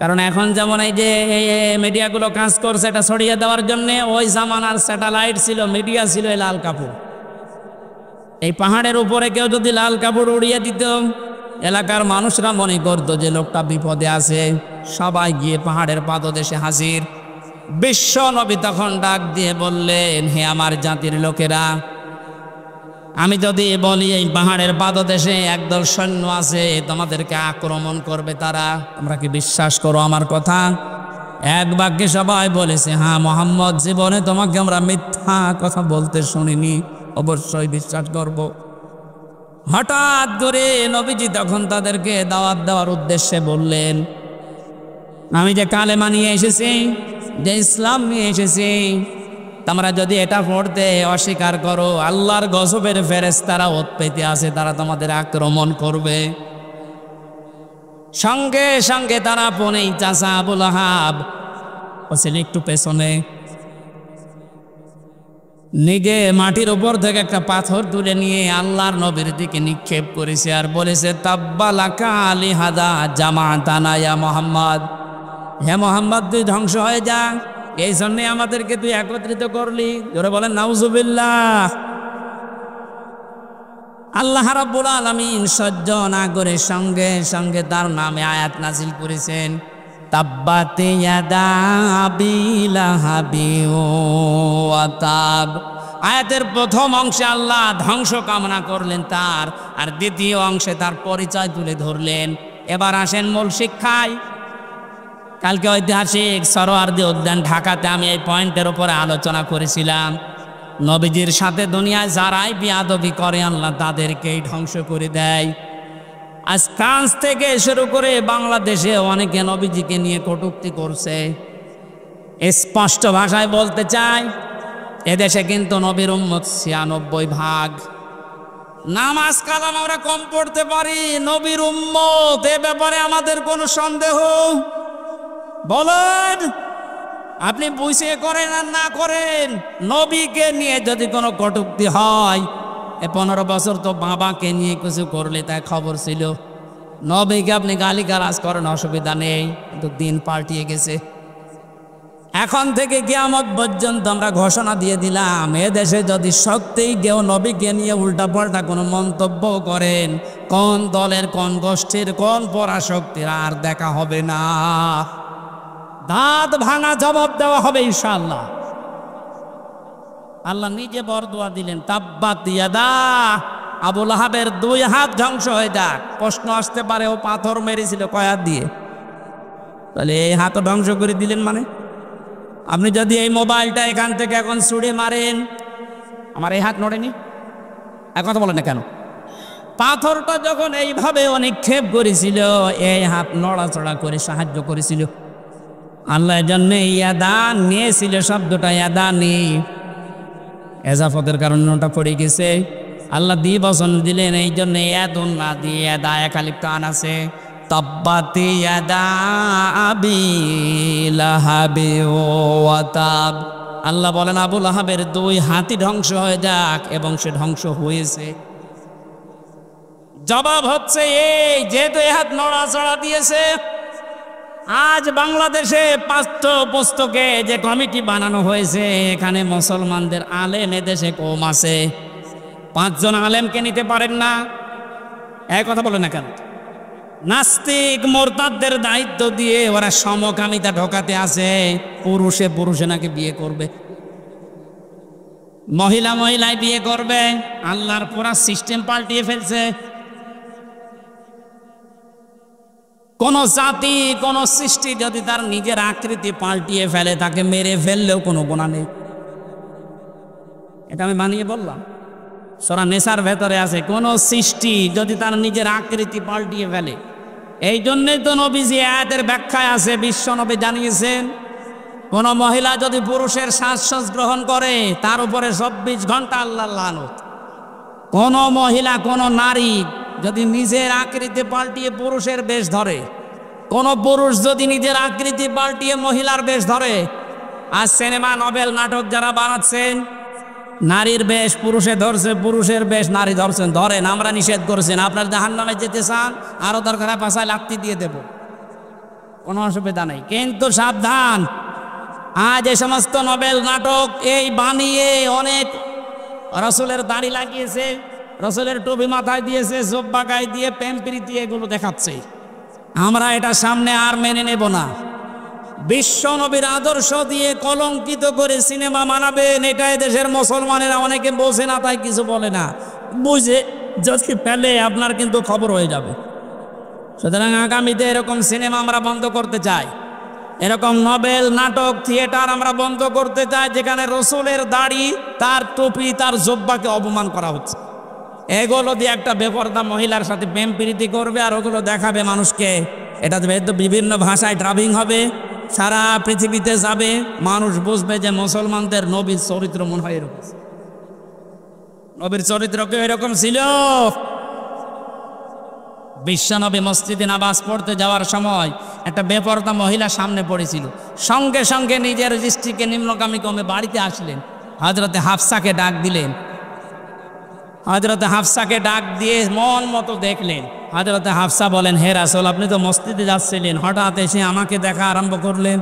কারণ এখন যেমন এই যে মিডিয়াগুলো কাজ করছে এটা ছড়িয়ে দেওয়ার জন্য, ওই জামানার স্যাটেলাইট ছিল, মিডিয়া ছিল এই লাল কাপড়। এই পাহাড়ের উপরে কেউ যদি লাল কাপড় উড়িয়ে দিত, এলাকার মানুষরা মনে করত যে লোকটা বিপদে আছে, সবাই গিয়ে পাহাড়ের পাদদেশে হাজির। বিশ্ব নবী তখন ডাক দিয়ে বললেন, হে আমার জাতির লোকেরা, আমি যদি বলি এই পাহাড়ের পাদদেশে একদল সৈন্য আছে, তোমাদেরকে আক্রমণ করবে তারা, তোমরা কি বিশ্বাস করো আমার কথা? এক বাক্যে সবাই বলেছে, হ্যাঁ মুহাম্মদ, জীবনে তোমাকে আমরা মিথ্যা কথা বলতে শুনিনি, অবশ্যই বিশ্বাস করব। হঠাৎ করে নবীজি তখন তাদেরকে দাওয়াত দেওয়ার উদ্দেশ্যে বললেন, আমি যে কালেমা নিয়ে এসেছি, যে ইসলাম নিয়ে এসেছি, তোমরা যদি এটা পড়তে অস্বীকার করো, আল্লাহর গজবের ফেরেশতারা ওত পেতে আছে, তারা তোমাদের আক্রমণ করবে। সঙ্গে সঙ্গে তারা পনেই চাচা আবু লাহাব বলছেন একটু পেছনে, নিজে মাটির উপর থেকে একটা পাথর তুলে নিয়ে আল্লাহর নবীর দিকে নিক্ষেপ করেছে আর বলেছে, তাব্বালাকা লিহাদা জামাতানা ইয়া মুহাম্মদ, হে মুহাম্মদ তুই ধ্বংস হয়ে যা, এই জন্যে আমাদেরকে তুই একত্রিত করলি। জোরে বলেন নাউজুবিল্লাহ। আল্লাহ রাব্বুল আলামিন সহ্য না করে সঙ্গে সঙ্গে তার নামে আয়াত নাজিল করেছেন, তাব্বাত ইয়াদা আবি লাহাবিন ওয়া তাব। আয়াতের প্রথম অংশে আল্লাহ ধ্বংস কামনা করলেন তার, আর দ্বিতীয় অংশে তার পরিচয় তুলে ধরলেন। এবার আসেন মূল শিক্ষায়। কালকে ঐতিহাসিক সরোয়ার্দী উদ্যান ঢাকাতে আমি এই পয়েন্টের উপরে আলোচনা করেছিলাম, নবীজির সাথে দুনিয়ায় যারাই বিয়াদবি করে আল্লাহ তাদেরকেই ধ্বংস করে দেয়। আজ ফ্রান্স থেকে শুরু করে বাংলাদেশে অনেকে নবীজিকে নিয়ে কটূক্তি করছে। স্পষ্ট ভাষায় বলতে চাই, এদেশে কিন্তু নবীর উম্মত 96%। নামাজ কালাম আমরা কম পড়তে পারি, নবীর উম্মত এ ব্যাপারে আমাদের কোনো সন্দেহ? বলেন, আপনি বুঝে করেন আর না করেন, নবীকে নিয়ে যদি কোনো কটূক্তি হয়, 15 বছর তো বাবাকে নিয়ে কিছু করলে তাই খবর ছিল। নবীকে আপনি গালিগালাজ করেন, অসুবিধা নেই, কিন্তু দিন পাল্টিয়ে গেছে। এখন থেকে কিয়ামত পর্যন্ত আমরা ঘোষণা দিয়ে দিলাম, এদেশে যদি সত্যিই কেউ নবীকে নিয়ে উল্টাপাল্টা কোনো মন্তব্য করেন, কোন দলের, কোন গোষ্ঠীর, কোন পরাশক্তির আর দেখা হবে না। দাঁত ভাঙা জবাব দেওয়া হবে ইনশাআল্লাহ। আল্লাহ নিজে বরদোয়া দিলেন, তাব্বাত ইয়াদা, আবু লাহাবের 2 হাত ধ্বংস হয়ে যাক। প্রশ্ন আসতে পারে, ও পাথর মেরেছিল কয় হাত দিয়ে? তাহলে এই হাতও ধ্বংস করে দিলেন মানে? আপনি যদি এই মোবাইলটা এখান থেকে এখন ছুঁড়ে মারেন, আমার এই হাত নড়েনি, এক কথা বলেন না কেন? পাথরটা যখন এইভাবে নিক্ষেপ করেছিল, এই হাত নড়াচড়া করে সাহায্য করেছিল। আল্লাহ জন্য ইয়াদা নিয়েছিল, শব্দটা ইয়াদা নেই, এজাফতের কারণে ওটা পড়ে গেছে। আল্লাহ দ্বিবচন দিলেন, এই জন্য ইয়াদুন না দিয়ে ইয়াদা একালিপ টান আছে। তাব্বাত ইয়াদা আবি লাহাবি ওয়া তাব। আল্লাহ বলেন আবু লাহাবের 2 হাতই ধ্বংস হয়ে যাক, এবং সে ধ্বংস হয়েছে। জবাব হচ্ছে এই, যেহেতু এই হাত নড়াচড়া দিয়েছে, আজ বাংলাদেশে পাঠ্যপুস্তকে যে কমিটি বানানো হয়েছে, এখানে মুসলমানদের আলেম এদেশে কম আছে। 5 জন আলেমকে নিতে পারেন না, এক কথা বলে না কেন? নাস্তিক মোরতাদদের দায়িত্ব দিয়ে ওরা সমকামিতা ঢোকাতে আছে। পুরুষে পুরুষে নাকি বিয়ে করবে, মহিলা মহিলায় বিয়ে করবে। আল্লাহর পুরা সিস্টেম পাল্টিয়ে ফেলছে। কোন জাতি, কোন সৃষ্টি যদি তার নিজের আকৃতি পাল্টিয়ে ফেলে, তাকে মেরে ফেললেও কোনো গুনাহ নেই। এটা আমি বানিয়ে বললাম, সূরা নেসার ভেতরে আছে। কোন সৃষ্টি যদি তার নিজের আকৃতি পাল্টিয়ে ফেলে, এই জন্যই তো নবীজি আয়াতের ব্যাখ্যায় আছে, বিশ্ব নবী জানিয়েছেন, কোন মহিলা যদি পুরুষের শ্বাস গ্রহণ করে, তার উপরে 24 ঘন্টা আল্লাহর লানত। কোন মহিলা, কোন নারী যদি নিজের আকৃতি পাল্টিয়ে পুরুষের বেশ ধরে, কোন পুরুষ যদি নিজের আকৃতি পাল্টিয়ে মহিলার বেশ ধরে, আর সিনেমা, নভেল, নাটক যারা বানাচ্ছেন, নারীর বেশ পুরুষে ধরছে, পুরুষের বেশ নারী ধরছেন, ধরেন, আমরা নিষেধ করেছেন। আপনার জাহান্নামে যেতে চান, আরো দরকার পাশায় লাত্তি দিয়ে দেব, কোনো অসুবিধা নেই। কিন্তু সাবধান, আজ এই সমস্ত নভেল, নাটক এই বানিয়ে অনেক রসুলের দাড়ি লাগিয়েছে, রসুলের টুপি মাথায় দিয়েছে, জোব্বা গায়ে দিয়ে, প্রেম প্রীতি এগুলো দেখাচ্ছে। আমরা এটা সামনে আর মেনে নেব না। বিশ্ব নবীর আদর্শ দিয়ে কলঙ্কিত করে সিনেমা বানাবেন, এটা দেশের মুসলমানেরা অনেকে বোঝে না, তাই কিছু বলে না। বুঝে যদি ফেলে আপনার কিন্তু খবর হয়ে যাবে। সুতরাং আগামীতে এরকম সিনেমা আমরা বন্ধ করতে চাই, এরকম নভেল, নাটক, থিয়েটার আমরা বন্ধ করতে চাই, যেখানে রসুলের দাড়ি, তার টুপি, তার জব্বাকে অপমান করা হচ্ছে। এগুলো দিয়ে একটা বেপরদা মহিলার সাথে প্রেম প্রীতি করবে, আর ওগুলো দেখাবে মানুষকে। এটা বিভিন্ন ভাষায় ড্রাবিং হবে, সারা পৃথিবীতে যাবে, মানুষ বুঝবে যে মুসলমানদের নবীর চরিত্র মনে হয় এরকম। নবীর চরিত্র কেউ এরকম ছিল? বিশ্বনবী মসজিদে নামাজ পড়তে যাওয়ার সময় একটা বেপরদা মহিলা সামনে পড়েছিল, সঙ্গে সঙ্গে নিজের দৃষ্টিকে নিম্নগামী কমে বাড়িতে আসলেন, হযরতে হাফসাকে ডাক দিলেন। হযরতে হাফসাকে ডাক দিয়ে মন মতো দেখলেন। হযরতে হাফসা বলেন, হে রাসূল, আপনি তো মসজিদে যাচ্ছিলেন, হঠাৎ এসে আমাকে দেখা আরম্ভ করলেন।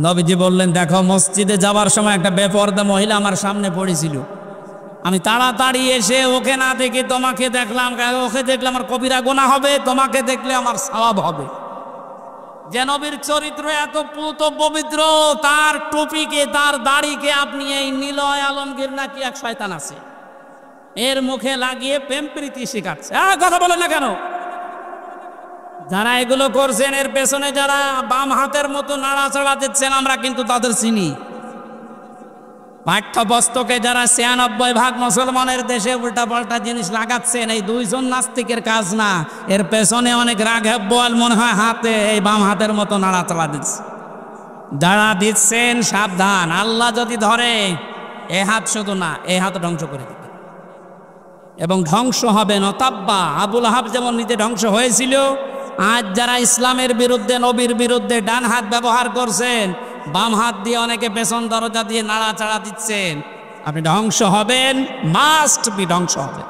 নবীজি বললেন, দেখো, মসজিদে যাওয়ার সময় একটা বেপরদা মহিলা আমার সামনে পড়েছিল, আমি তাড়াতাড়ি এসে ওকে না দেখে তোমাকে দেখলাম। ওকে দেখলে আমার কবিরা গুনাহ হবে, তোমাকে দেখলে আমার সওয়াব হবে। যে নবীর চরিত্র এত পুত পবিত্র, তার টুপিকে, তার দাড়িকে আপনি এই নিলয় আলমগীর নাকি এক শয়তান আছে, এর মুখে লাগিয়ে প্রেম প্রীতি শেখাচ্ছে। কথা বলে না কেন? যারা এগুলো করছেন, এর পেছনে যারা বাম হাতের মতো নাড়াচাড়া দিচ্ছেন, আমরা কিন্তু তাদের চিনি। পাঠ্যপুস্তকে যারা 96% মুসলমানের দেশে উল্টাপাল্টা জিনিস লাগাচ্ছেন, এই 2 জন নাস্তিকের কাজ না, এর পেছনে অনেক রাঘব বোয়াল মনে হয় হাতে, এই বাম হাতের মতো নাড়াচাড়া দিচ্ছে। যারা দিচ্ছেন সাবধান, আল্লাহ যদি ধরে, এ হাত শুধু না, এই হাত ধ্বংস করে দিবে, এবং ধ্বংস হবে নতাব্বা। আবু লাহাব যেমন নিজে ধ্বংস হয়েছিল, আজ যারা ইসলামের বিরুদ্ধে, নবীর বিরুদ্ধে ডান হাত ব্যবহার করছেন, বাম হাত দিয়ে অনেকে পেছন দরজা দিয়ে নাড়াচাড়া দিচ্ছেন, আপনি ধ্বংস হবেন, মাস্ট বি ধ্বংস হবেন।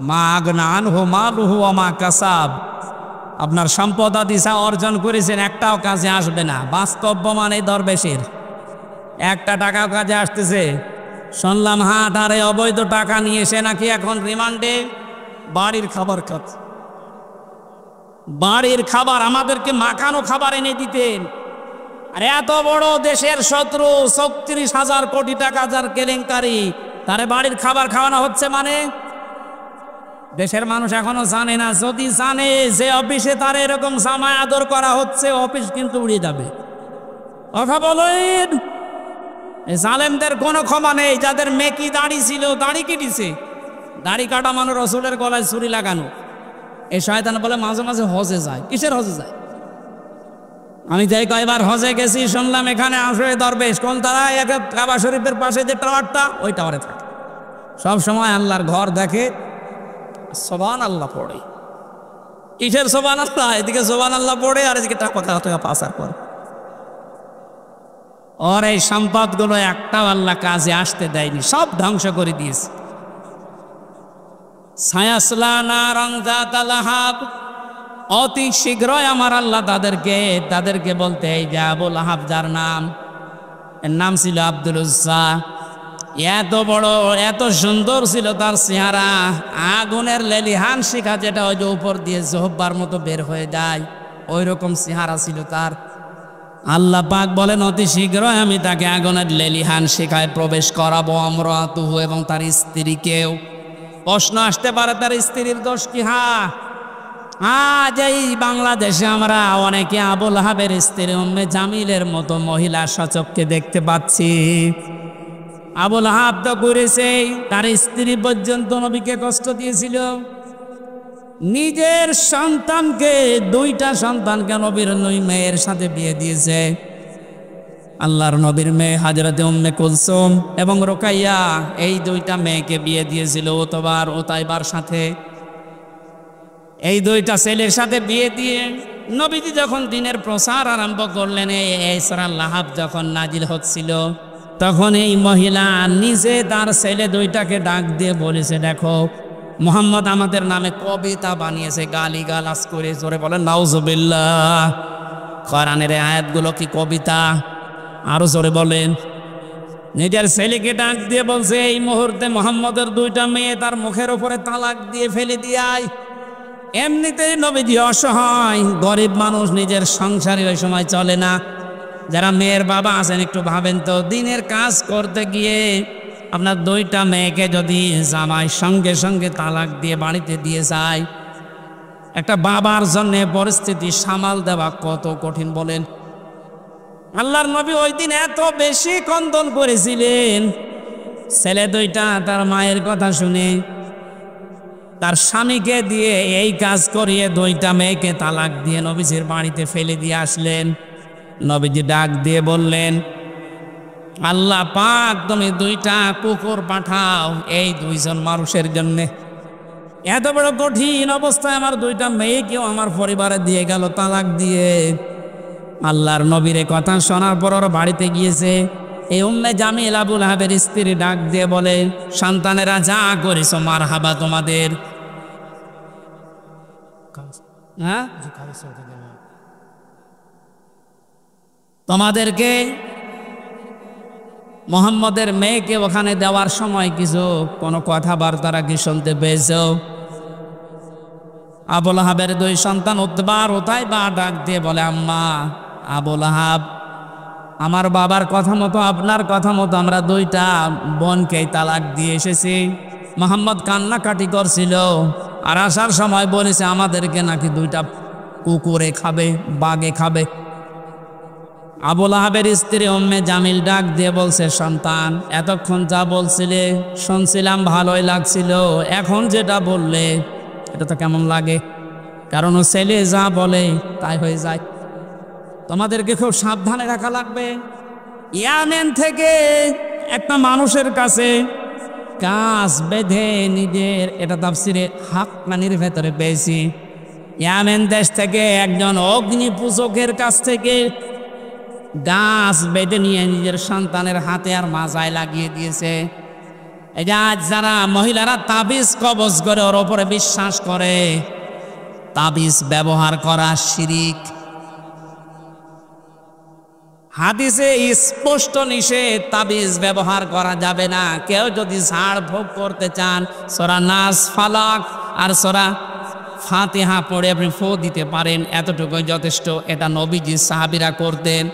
মা আগনা আনহু মালুহু ওয়া মা কাসাব, আপনার সম্পদ আদি যা অর্জন করেছেন একটাও কাজে আসবে না। বাস্তব প্রমাণ এই দরবেশের, একটা টাকাও কাজে আসতেছে। শুনলাম হাট আরে অবৈধ টাকা নিয়ে এসে নাকি এখন রিমান্ডে বাড়ির খাবার খাচ্ছে। বাড়ির খাবার আমাদেরকে মাখানো খাবার এনে দিতেন। আর এত বড় দেশের শত্রু ৩৬,০০০ কোটি টাকা যার কেলেঙ্কারি, তারে বাড়ির খাবার খাওয়ানো হচ্ছে মানে দেশের মানুষ এখনো জানে না। যদি জানে যে অফিসে তার এরকম জামায় আদর করা হচ্ছে, অফিস কিন্তু উড়ে যাবে। কথা বলেন, জালেমদের কোনো ক্ষমা নেই। যাদের মেকি দাড়ি ছিল, দাড়ি কেটেছে, দাড়ি কাটা মানে রসুলের গলায় ছুরি লাগানো। এই শয়তান বলে মাঝে মাঝে হজে যায়। কিসের হজে যায়? আমি যাই কয়বার হজে গেছি, শুনলাম এখানে আসে দরবেশ কোন তারা কাবা শরীফের পাশে যে টাওয়ারটা, ওই টাওয়ারে থাকে সব সময়, আল্লাহর ঘর দেখে, সুবহানাল্লাহ পড়ে। কিসের সুবহানাল্লাহ? এদিকে সুবহানাল্লাহ পড়ে আর এদিকে টাকা পাচার করে। ওর এই সম্পদগুলো একটাও আল্লাহ কাজে আসতে দেয়নি, সব ধ্বংস করে দিয়েছে। সায়াসলা নারাং যাতা লাহাব, অতি শীঘ্রই আমার আল্লাহ তাদেরকে বলতে, এই যে আবু লাহাব যার নাম, এর নাম ছিল আব্দুল উজ্জা, এত বড় এত সুন্দর ছিল তার চেহারা, আগুনের লেলিহান শিখা যেটা ওই যে উপর দিয়ে জোহব্বার মতো বের হয়ে যায়, ওই রকম চেহারা ছিল তার। আল্লাহ পাক বলেন অতি শীঘ্রই আমি তাকে আগুনের লেলিহান শিখায় প্রবেশ করাবো, আমরাতুহু, এবং তার স্ত্রীকেও। প্রশ্ন আসতে পারে তার স্ত্রীর দোষ কি? আজ এই বাংলাদেশে আমরা অনেকে আবু লাহাবের স্ত্রী উম্মে জামিলের মতো মহিলা সচক্ষে দেখতে পাচ্ছি। আবু লাহাব তো করেছে, তার স্ত্রী পর্যন্ত নবীকে কষ্ট দিয়েছিল। নিজের সন্তানকে, দুইটা সন্তানকে নবীর দুই মেয়ের সাথে বিয়ে দিয়েছে। আল্লাহর নবীর মেয়ে হযরতে উম্মে কুলসুম এবং রুকাইয়া, এই দুইটা মেয়েকে বিয়ে দিয়েছিল উতাইবার সাথে। এই দুইটা ছেলের সাথে বিয়ে দিয়ে নবীজি যখন দিনের প্রচার আরম্ভ করলেন, এই সূরা লাহাব যখন নাজিল হচ্ছিল, তখন এই মহিলা নিজে তার ছেলে দুইটাকে ডাক দিয়ে বলেছে, দেখো মুহাম্মদ আমাদের নামে কবিতা বানিয়েছে, গালিগালাজ করে। জোরে বলেন নাউজুবিল্লাহ। কোরআনের আয়াতগুলো কি কবিতা? আরো জোরে বলেন। নিজের ছেলেকে ডাক দিয়ে বলছে, এই মুহূর্তে মুহাম্মদের দুইটা মেয়ে তার মুখের উপরে তালাক দিয়ে ফেলে দিয়ায়। এমনিতেই নবীজি অসহায়, গরিব মানুষ, নিজের সংসারে ওই সময় চলে না। যারা মেয়ের বাবা আছেন একটু ভাবেন তো, দিনের কাজ করতে গিয়ে আপনার দুইটা মেয়েকে যদি জামাই সঙ্গে সঙ্গে তালাক দিয়ে বাড়িতে দিয়ে যায়, একটা বাবার জন্য পরিস্থিতি সামাল দেওয়া কত কঠিন বলেন। আল্লাহর নবী ওই দিন এত বেশি কন্দন করেছিলেন, ছেলে দুইটা তার মায়ের কথা শুনে তার স্বামীকে দিয়ে এই কাজ করিয়ে দুইটা মেয়েকে তালাক দিয়ে নবীজির বাড়িতে ফেলে দিয়ে আসলেন। নবীজি ডাক দিয়ে বললেন, আল্লাহ পাক তুমি দুইটা কুকুর পাঠাও এই দুইজন মানুষের জন্য। এত বড় কঠিন অবস্থায় আমার দুইটা মেয়েকেও আমার পরিবারে দিয়ে গেল তালাক দিয়ে। আল্লাহর নবীর কথা শোনার পর ওর বাড়িতে গিয়েছে। এই উম্মে জামিল আবু লাহাবের স্ত্রী ডাক দিয়ে বলে, সন্তানেরা যা করেছো মারহাবা তোমাদের। তোমাদেরকে মুহাম্মদের মেয়েকে ওখানে দেওয়ার সময় কিছু কোনো কথাবার্তারা কি শুনতে পেয়েছো? আবু লাহাবের দুই সন্তান উতবা আর উতাইবা ডাক দিয়ে বলে, আম্মা আবু লাহাব, আমার বাবার কথা মতো আপনার কথা মতো আমরা দুইটা বোনকে তালাক দিয়ে এসেছি। মুহাম্মদ কান্নাকাটি করছিল আর আসার সময় বলেছে আমাদেরকে নাকি দুইটা কুকুরে খাবে, বাঘে খাবে। আবু লাহাবের স্ত্রী উম্মে জামিল ডাক দিয়ে বলছে, সন্তান এতক্ষণ যা বলছিলে শুনছিলাম ভালোই লাগছিল, এখন যেটা বললে এটা তো কেমন লাগে? কারণ ও ছেলে যা বলে তাই হয়ে যায়। তোমাদেরকে খুব সাবধানে রাখা লাগবে। ইয়ামেন থেকে একটা মানুষের কাছে কাজ বেঁধে নিজের, এটা তাফসিরে হাক্কানির ভেতরে পেয়েছি, ইয়ামেন দেশ থেকে একজন অগ্নি পূজকের কাছ থেকে গাছ বেঁধে নিয়ে নিজের সন্তানের হাতে আর মাজায় লাগিয়ে দিয়েছে। এই যে আজ যারা মহিলারা তাবিজ কবজ করে ওর ওপরে বিশ্বাস করে, তাবিজ ব্যবহার করা শিরিক। হাদিসে স্পষ্ট নিষেধ, তাবিজ ব্যবহার করা যাবে না। কেউ যদি ঝাড় ফুঁক করতে চান, সূরা নাস, ফালাক আর সূরা ফাতিহা পড়ে আপনি ফু দিতে পারেন, এতটুকুই যথেষ্ট। এটা নবীজি সাহাবীরা করতেন।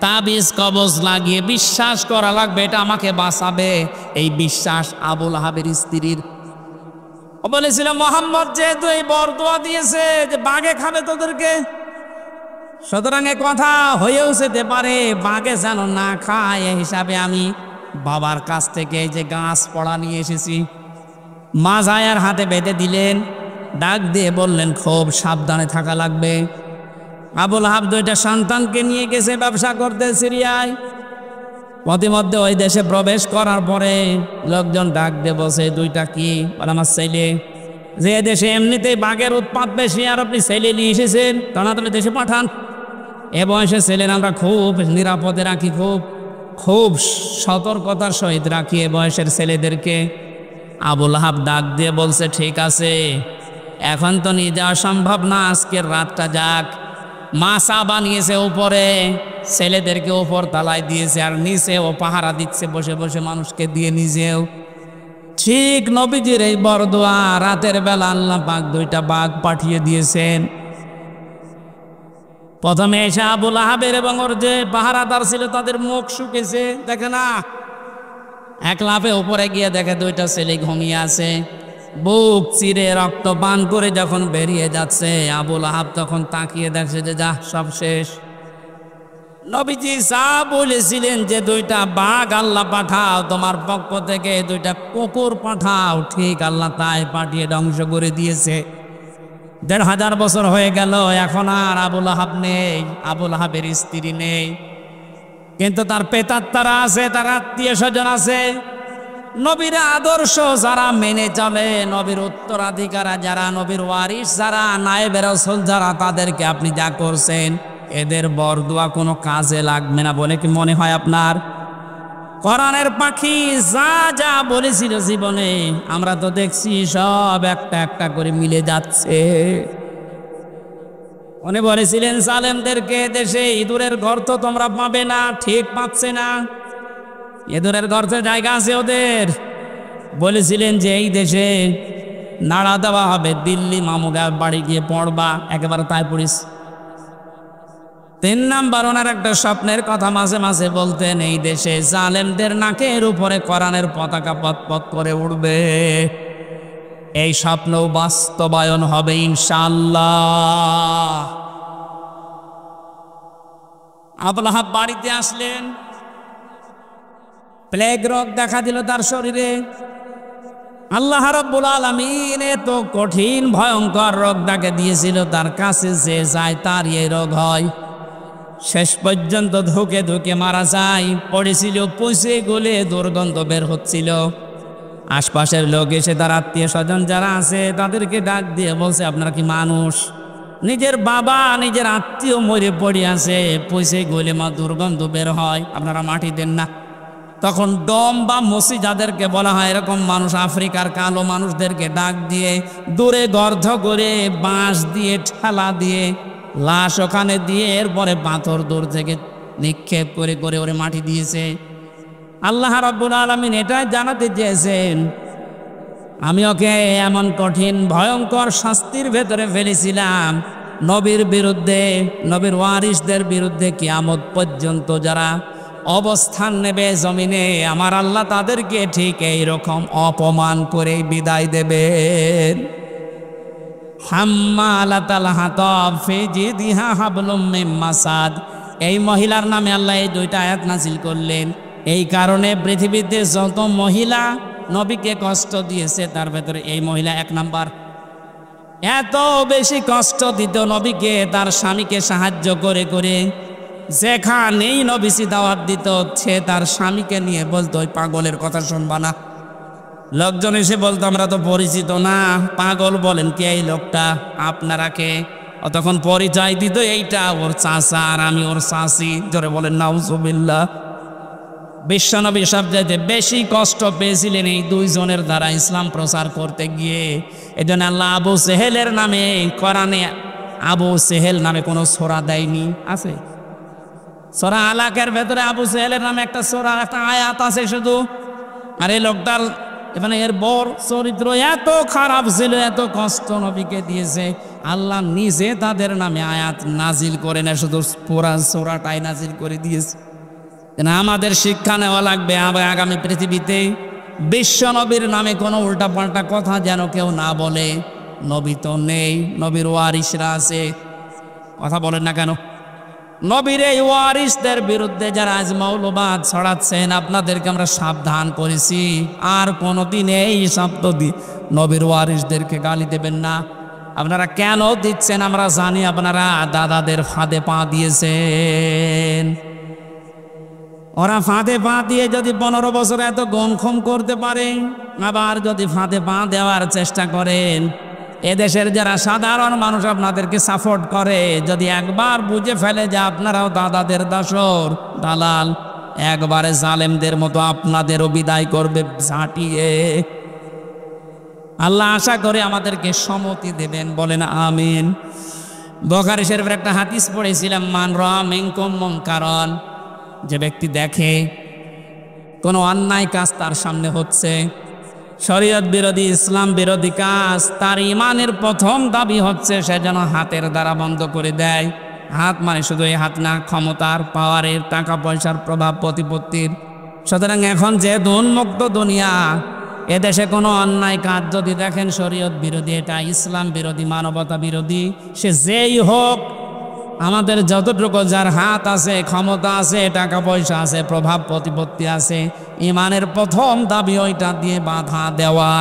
তাবিজ কবজ লাগিয়ে বিশ্বাস করা লাগবে এটা আমাকে বাঁচাবে, এই বিশ্বাস আবুল আহাবের স্ত্রীর। ও বলেছিল মোহাম্মদ যেহেতু এই বরদোয়া দিয়েছে যে বাঘে খাবে তোদেরকে, সুতরাং এ কথা হয়েও যেতে পারে বাঘে যেন না খায়, এই হিসাবে আমি বাবার কাছ থেকে এই যে গাছ পড়া নিয়ে এসেছি। মাজায়ার হাতে বেঁধে দিলেন, ডাক দিয়ে বললেন খুব সাবধানে থাকা লাগবে। আবুল আহাব দুইটা সন্তানকে নিয়ে গেছে ব্যবসা করতে সিরিয়ায়। প্রতিমধ্যে ওই দেশে প্রবেশ করার পরে লোকজন ডাক দিয়ে বসে, দুইটা কি? বলে আমার ছেলে। যে দেশে এমনিতেই বাঘের উৎপাত বেশি, আর আপনি ছেলে নিয়ে এসেছেন, তাড়াতাড়ি দেশে পাঠান। এ বয়সে ছেলের আমরা খুব নিরাপদে রাখি, খুব সতর্কতার সহিত রাখি এ বয়সের ছেলেদেরকে। আবুল আহাব ডাক দিয়ে বলছে, ঠিক আছে, এখন তো নিয়ে যাওয়া সম্ভব না, আজকের রাতটা যাক। মাসা বানিয়েছে উপরে, ছেলেদেরকে উপর তালায় দিয়েছে, আর নিচে ও পাহারা দিচ্ছে বসে বসে মানুষকে দিয়ে, নিজেও। ঠিক নবীজির এই বরদোয়া রাতের বেলা আল্লাহ পাক দুইটা বাঘ পাঠিয়ে দিয়েছেন। প্রথমে এসে আবুল আহাবের এবং ওর যে পাহারাদার ছিল তাদের মুখ শুকেছে, দেখে না। এক লাফে উপরে গিয়ে দেখে দুইটা ছেলে ঘুমিয়ে আছে। বুক চিরে রক্ত পান করে যখন বেরিয়ে যাচ্ছে, আবুল আহাব তখন তাকিয়ে দেখছে যে যা, সব শেষ। নবীজি যা বলেছিলেন যে দুইটা বাঘ আল্লাহ পাঠাও তোমার পক্ষ থেকে, দুইটা কুকুর পাঠাও, ঠিক আল্লাহ তাই পাঠিয়ে ধ্বংস করে দিয়েছে। ১৫০০ বছর হয়ে গেল, এখন আর আবুল আহাব নেই, আবুল আহাবের স্ত্রী নেই, কিন্তু তার পেতাত্তারা আছে, তার আত্মীয় স্বজন আছে। নবীর আদর্শ যারা মেনে চলে, নবীর উত্তরাধিকারা যারা, নবীর ওয়ারিস যারা, নায়েবে রাসূল যারা, তাদেরকে আপনি যা করছেন, এদের বরদোয়া কোনো কাজে লাগবে না বলে কি মনে হয় আপনার? কোরআনের পাখি যা যা বলেছিল জীবনে, আমরা তো দেখছি সব একটা একটা করে মিলে যাচ্ছে। উনি বলেছিলেন জালেমদেরকে, দেশে ইঁদুরের গর্ত তোমরা পাবে না, ঠিক পাচ্ছে না, ইঁদুরের গর্তে জায়গা আছে ওদের। বলেছিলেন যে এই দেশে নাড়া দেওয়া হবে, দিল্লি মামুগা বাড়ি গিয়ে পড়বা, একেবারে তাই পড়িস। ৩ নাম্বার, ওনার একটা স্বপ্নের কথা মাঝে মাঝে বলতেন, এই দেশে জালেমদের নাকের উপরে কোরআনের পতাকা পতপত করে উঠবে। এই স্বপ্ন বাস্তবায়ন হবে ইনশাআল্লাহ। আবুল আহাব বাড়িতে আসলেন, প্লেগ রোগ দেখা দিল তার শরীরে। আল্লাহ রাব্বুল আলামিন এত কঠিন ভয়ঙ্কর রোগ তাকে দিয়েছিল, তার কাছে যে যায় তার এই রোগ হয়। শেষ পর্যন্ত ধুকে ধুকে মারা যায়, পড়েছিল, পচে গলে দুর্গন্ধ বের হচ্ছিল। আশপাশের লোক এসে তার আত্মীয় স্বজন যারা আছে তাদেরকে ডাক দিয়ে বলছে, আপনারা কি মানুষ? নিজের বাবা নিজের আত্মীয় মরে পড়ে আছে, পচে গলে মা দুর্গন্ধ বের হয়, আপনারা মাটি দেন না। তখন ডম বা মসি যাদেরকে বলা হয়, এরকম মানুষ, আফ্রিকার কালো মানুষদেরকে ডাক দিয়ে দূরে গর্ধ করে বাঁশ দিয়ে ঠেলা দিয়ে লাশ ওখানে দিয়ে, এরপরে পাথর দূর থেকে নিক্ষেপ করে করে ওরে মাটি দিয়েছে। আল্লাহ রাব্বুল আলামিন এটা জানাতে চেয়েছেন, আমি ওকে এমন কঠিন ভয়ঙ্কর শাস্তির ভেতরে ফেলেছিলাম, নবীর বিরুদ্ধে, নবীর ওয়ারিসদের বিরুদ্ধে কিয়ামত পর্যন্ত যারা অবস্থান নেবে জমিনে, আমার আল্লাহ তাদেরকে ঠিক এইরকম অপমান করে বিদায় দেবেন। হাম্মালাতাল হাতাব ফি জিদিহা হাবলুম মিন মাসাদ, এই মহিলার নামে আল্লাহ এই দুইটা আয়াত নাযিল করলেন। এই কারণে পৃথিবীতে যত মহিলা নবীকে কষ্ট দিয়েছে তার ভেতরে এই মহিলা 1 নাম্বার। এত বেশি কষ্ট দিত নবীকে, তার স্বামীকে সাহায্য করে করে, যেখানেই নবীজি দাওয়াত দিত সে তার স্বামীকে নিয়ে বলতো, ওই পাগলের কথা শুনবা না। লোকজন এসে বলতো, আমরা তো পরিচিত না, পাগল বলেন কে এই লোকটা, আপনারা কে? তখন পরিচয় দিত, এইটা ওর চাচা আর আমি ওর চাচি। জোরে বলেন নাউজুবিল্লাহ। বিশ্বনবী সবচেয়ে বেশি কষ্ট পেয়েছিলেন এই দুইজনের দ্বারা ইসলাম প্রচার করতে গিয়ে। এজন্য আল্লাহ আবু সেহেলের নামে কোরআনে আবু সেহেল নামে কোনো সূরা দেয়নি। আছে সূরা আলাকের ভেতরে আবু সেহেলের নামে একটা সূরা, একটা আয়াত আছে শুধু। আর এই লোকটার মানে এর বর চরিত্র এত খারাপ ছিল, এত কষ্ট নবীকে দিয়েছে, আল্লাহ নিজে তাদের নামে আয়াত নাজিল করে না, শুধু পুরা সূরাটাই নাজিল করে দিয়েছে। আমাদের শিক্ষা নেওয়া লাগবে আগামী পৃথিবীতে বিশ্ব নবীর নামে কোনো উল্টাপাল্টা কথা যেন কেউ না বলে। নবী তো নেই, নবীর ওয়ারিসরা আছে, কথা বলেন না কেন? নবীর এই ওয়ারিসদের বিরুদ্ধে যারা আজ মৌলবাদ ছড়াচ্ছেন, আপনাদেরকে আমরা সাবধান করেছি, আর কোনোদিন এই শব্দ দিয়ে নবীর ওয়ারিসদেরকে গালি দেবেন না। আপনারা কেন দিচ্ছেন আমরা জানি, আপনারা দাদাদের ফাঁদে পা দিয়েছেন। ওরা ফাঁদে পা দিয়ে যদি 15 বছর এত গমখম করতে পারে, আবার যদি ফাঁদে পা দেওয়ার চেষ্টা করেন, এদেশের যারা সাধারণ মানুষ আপনাদেরকে সাপোর্ট করে, যদি একবার বুঝে ফেলে যে আপনারাও দাদাদের দাসর দালাল, একবারে জালেমদের মতো আপনাদেরও বিদায় করবে ঝাঁটিয়ে। আল্লাহ আশা করে আমাদেরকে সম্মতি দেবেন, বলেন আমিন। বুখারী শরীফের একটা হাদিস পড়েছিলাম, মান রাআ মিনকুম মুনকারান, যে ব্যক্তি দেখে কোনো অন্যায় কাজ তার সামনে হচ্ছে, শরীয়ত বিরোধী, ইসলাম বিরোধী কাজ, তার ইমানের প্রথম দাবি হচ্ছে সে যেন হাতের দ্বারা বন্ধ করে দেয়। হাত মানে শুধু এই হাত না, ক্ষমতার, পাওয়ারের, টাকা পয়সার, প্রভাব প্রতিপত্তির। সুতরাং এখন যেহেতু উন্মুক্ত দুনিয়া, এদেশে কোনো অন্যায় কাজ যদি দেখেন শরীয়ত বিরোধী, এটা ইসলাম বিরোধী, মানবতা বিরোধী, সে যেই হোক, আমাদের যতটুকু যার হাত আছে, ক্ষমতা আছে, টাকা পয়সা আছে, প্রভাব প্রতিপত্তি আছে, ইমানের প্রথম দাবি ওইটা দিয়ে বাধা দেওয়া।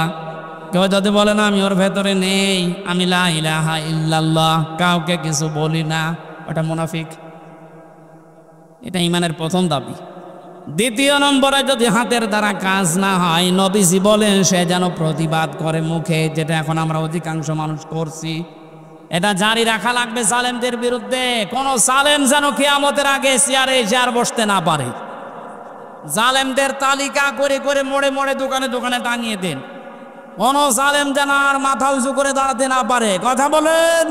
কেউ যদি বলে না আমি ওর ভেতরে নেই, আমি লা ইলাহা ইল্লাল্লাহ, কাউকে কিছু বলি না, ওটা মুনাফিক। এটা ইমানের প্রথম দাবি। দ্বিতীয় নম্বরে যদি হাতের দ্বারা কাজ না হয়, নবীজি বলেন সে যেন প্রতিবাদ করে মুখে, যেটা এখন আমরা অধিকাংশ মানুষ করছি। এটা জারি রাখা লাগবে জালেমদের বিরুদ্ধে। কোন জালেম যেন কিয়ামতের আগে চেয়ার বসতে না পারে। জালেমদের তালিকা করে করে মোড়ে মোড়ে দোকানে দোকানে টাঙিয়ে দেন। কোন জালেম যেন আর মাথা উঁচু করে দাঁড়াতে না পারে, কথা বলেন।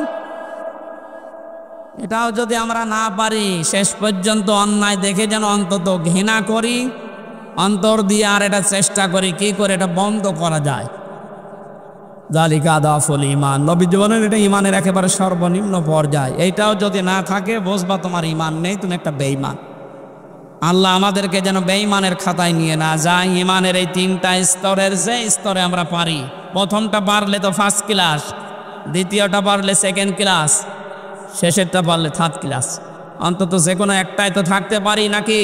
এটাও যদি আমরা না পারি, শেষ পর্যন্ত অন্যায় দেখে যেন অন্তত ঘৃণা করি, অন্তর দিয়ে আর এটা চেষ্টা করি কি করে এটা বন্ধ করা যায়। যালিকা আদাফুল ঈমান, নবীজি বলেন এটা ঈমানের একেবারে সর্বনিম্ন পর্যায়। এইটাও যদি না থাকে, বুঝবা তোমার ঈমান নেই, তুমি একটা বেঈমান। আল্লাহ আমাদেরকে যেন বেঈমানের খাতায় নিয়ে না যায়। ঈমানের এই 3টা স্তরের যে স্তরে আমরা পারি, প্রথমটা পারলে তো ফার্স্ট ক্লাস, দ্বিতীয়টা পারলে সেকেন্ড ক্লাস, শেষেরটা পারলে থার্ড ক্লাস। অন্তত যে কোনো একটাই তো থাকতে পারি নাকি?